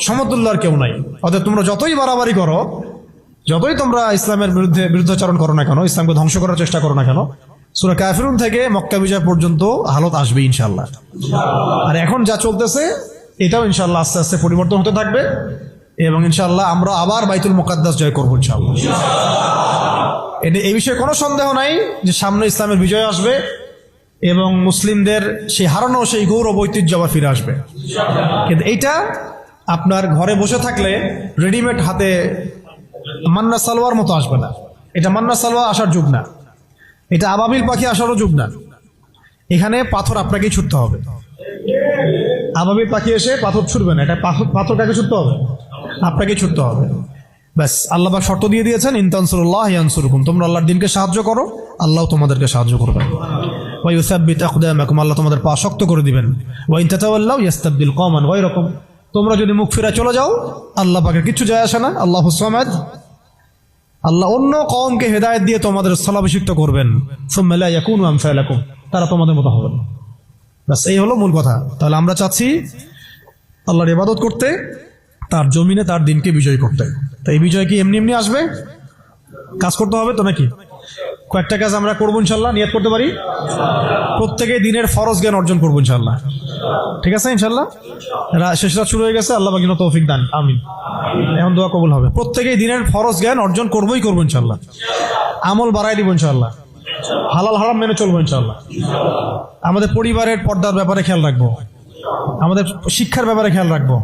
সমতুল্য আর কেউ নাই। অতএব তোমরা যতই বাড়াবাড়ি করো, যতই তোমরা ইসলামের বিরুদ্ধাচরণ করো না কেন, ইসলামকে ধ্বংস করার চেষ্টা করো না কেন, সূরা কাফিরুন থেকে মক্কা বিজয় পর্যন্ত হালত আসবে ইনশাআল্লাহ। আর এখন যা চলতেছে এটাও ইনশাআল্লাহ আস্তে আস্তে পরিবর্তন হতে থাকবে, এবং ইনশাআল্লাহ আমরা আবার বাইতুল মুকাদ্দাস জয় করবো ইনশাআল্লাহ। এই বিষয়ে কোনো সন্দেহ নাই যে সামনে ইসলামের বিজয় আসবে এবং মুসলিমদের সেই হারানো সেই গৌরব ঐতিহ্য আবার ফিরে আসবে। কিন্তু এইটা আপনার ঘরে বসে থাকলে রেডিমেড হাতে মান্না সালোয়ার মতো আসবে না। এটা মান্না সালোয়ার আসার যুগ না, এটা আবাবিল পাখি আসারও যুগ না। এখানে পাথর আপনাকেই ছুটতে হবে। আবাবিল পাখি এসে পাথর ছুটবে না, এটা পাথরটাকে ছুটতে হবে, আপনাকে ছুটতে হবে। ব্যাস, আল্লাহ পাক শর্ত দিয়ে দিয়েছেন, ইন তানসুরুল্লাহ ইয়ানসুরকুম, তোমরা আল্লাহর দ্বীনকে সাহায্য করো, আল্লাহ তোমাদেরকে সাহায্য করবেন। ওয়া ইউসাব্বিত আকদামাকুম, আল্লাহ তোমাদের পা শক্ত করে দিবেন। ওয়া ইন তাতাওয়াল্লাউ ইস্তাবদিল কওমান গায়রাকুম, তোমরা যদি মুখ ফিরে চলে যাও, আল্লাহ পাকের কিছু যায় আসে না, আল্লাহুস সামাদ, আল্লাহ অন্য কওমকে হেদায়েত দিয়ে তোমাদের স্থলাভিষিক্ত করবেন। সুম্মা লা ইয়াকুনু আমসালাকুম, তারা তোমাদের মতো হবে না। ব্যাস, এই হলো মূল কথা। তাহলে আমরা চাচ্ছি আল্লাহর ইবাদত করতে, তার জমিনে তার দিনকে বিজয় করতে। তো এই বিজয় কি এমনি এমনি আসবে? কাজ করতে হবে তো নাকি? কয়েকটা কাজ আমরা করবো ইনশাল্লাহ, নিয়ত করতে পারি। প্রত্যেকে দিনের ফরজ জ্ঞান অর্জন করবো ইনশাল্লাহ, ঠিক আছে ইনশাল্লাহ। শেষ রাত শুরু হয়ে গেছে, আল্লাহ পাক যেন তৌফিক দান, আমিন। এখন দোয়া কবুল হবে। প্রত্যেকেই দিনের ফরজ জ্ঞান অর্জন করবো ইনশাল্লাহ। আমল বাড়াই দিব ইনশাল্লাহ, হালাল হারাম মেনে চলবো ইনশাল্লাহ। আমাদের পরিবারের পর্দার ব্যাপারে খেয়াল রাখবো, আমাদের শিক্ষার ব্যাপারে খেয়াল রাখবো,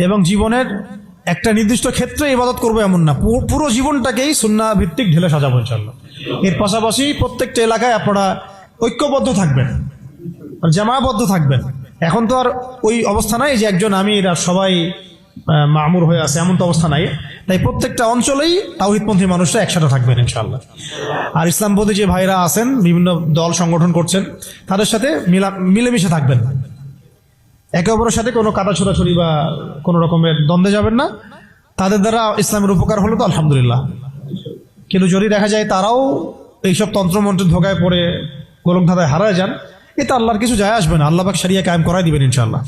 এবং জীবনের একটা নির্দিষ্ট ক্ষেত্রে ইবাদত করবো এমন না, পুরো জীবনটাকেই সুন্নাহ ভিত্তিক ঢেলে সাজাবো ইনশাল্লাহ। এর পাশাপাশি প্রত্যেকটা এলাকায় আপনারা ঐক্যবদ্ধ থাকবেন, জামায়াবদ্ধ থাকবেন। এখন তো আর ওই অবস্থা নাই যে একজন আমি, এরা সবাই মামুর হয়ে আছে, এমন তো অবস্থা নাই। তাই প্রত্যেকটা অঞ্চলেই তাওহীদপন্থী মানুষরা একসাথে থাকবেন ইনশাআল্লাহ। আর ইসলামপন্থী যে ভাইরা আছেন, বিভিন্ন দল সংগঠন করছেন, তাদের সাথে মিলেমিশে থাকবেন। একে অপরের সাথে কোনো কাটা ছোড়াছড়ি বা কোনো রকমের দ্বন্দ্বে যাবেন না। তাদের দ্বারা ইসলামের উপকার হলো তো আলহামদুলিল্লাহ, কিন্তু যদি দেখা যায় তারাও এইসব তন্ত্রমন্ত্রের ধোকায় পড়ে গোলক ধাঁধায় হারায় যান, এটা আল্লাহর কিছু যায় আসবে না। আল্লাহ পাক শরিয়া কায়েম করাই দিবেন ইনশাআল্লাহ।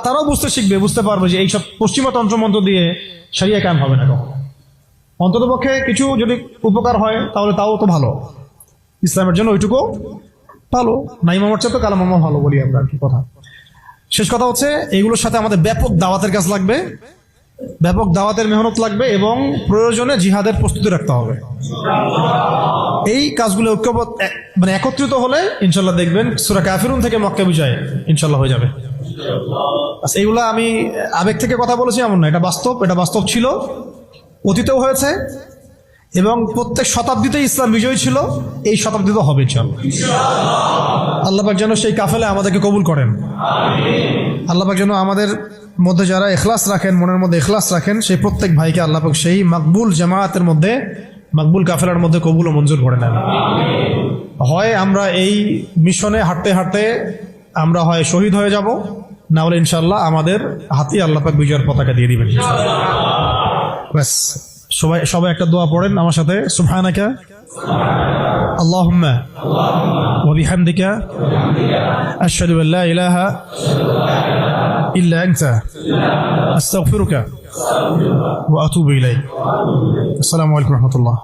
তারাও বুঝতে শিখবে, বুঝতে পারবে যে এইসব পশ্চিমা তন্ত্রমন্ত্র দিয়ে শরিয়া কায়েম হবে না কখনো। অন্ততপক্ষে কিছু যদি উপকার হয় তাহলে তাও তো ভালো, ইসলামের জন্য ওইটুকু ভালো। নাইমামার চেয়ে তো কালামামা ভালো বলি আমরা, আর কি কথা। শেষ কথা হচ্ছে এগুলোর সাথে আমাদের ব্যাপক দাওয়াতের কাজ লাগবে, ব্যাপক দাওয়াতের মেহনত লাগবে এবং প্রয়োজনে জিহাদের প্রস্তুতি রাখতে হবে। এই কাজগুলো ঐক্যবদ্ধ মানে একত্রিত হলে ইনশাল্লাহ দেখবেন সূরা কাফিরুন থেকে মক্কা বিজয় ইনশাল্লাহ হয়ে যাবে। আচ্ছা, এইগুলা আমি আবেগ থেকে কথা বলেছি এমন না, এটা বাস্তব ছিল, অতীতেও হয়েছে এবং প্রত্যেক শতাব্দীতে ইসলাম বিজয়ী ছিল, এই শতাব্দীতে হবে ইনশাআল্লাহ। আল্লাহ পাক যেন সেই কাফেলে আমাদেরকে কবুল করেন। আল্লাহ পাক যেন আমাদের মধ্যে যারা ইখলাস রাখেন, মনের মধ্যে ইখলাস রাখেন, সেই প্রত্যেক ভাইকে আল্লাহ পাক সেই মাকবুল জামায়াতের মধ্যে, মাকবুল কাফেলার মধ্যে কবুল ও মঞ্জুর করে নেন। হয় আমরা এই মিশনে হাঁটতে হাঁটতে আমরা হয় শহীদ হয়ে যাব, না হলে ইনশাআল্লাহ আমাদের হাতে আল্লাহ পাক বিজয়ের পতাকা দিয়ে দিবেন। ব্যাস, সবাই একটা দোয়া পড়েন আমার সাথে। সুবহানাকা আল্লাহুম্মা ওয়া বিহামদিকা আশহাদু আল লা ইলাহা ইল্লা আনতা আস্তাগফিরুকা ওয়া আতুবু ইলাইক। আসসালামু আলাইকুম ওয়া রাহমাতুল্লাহ।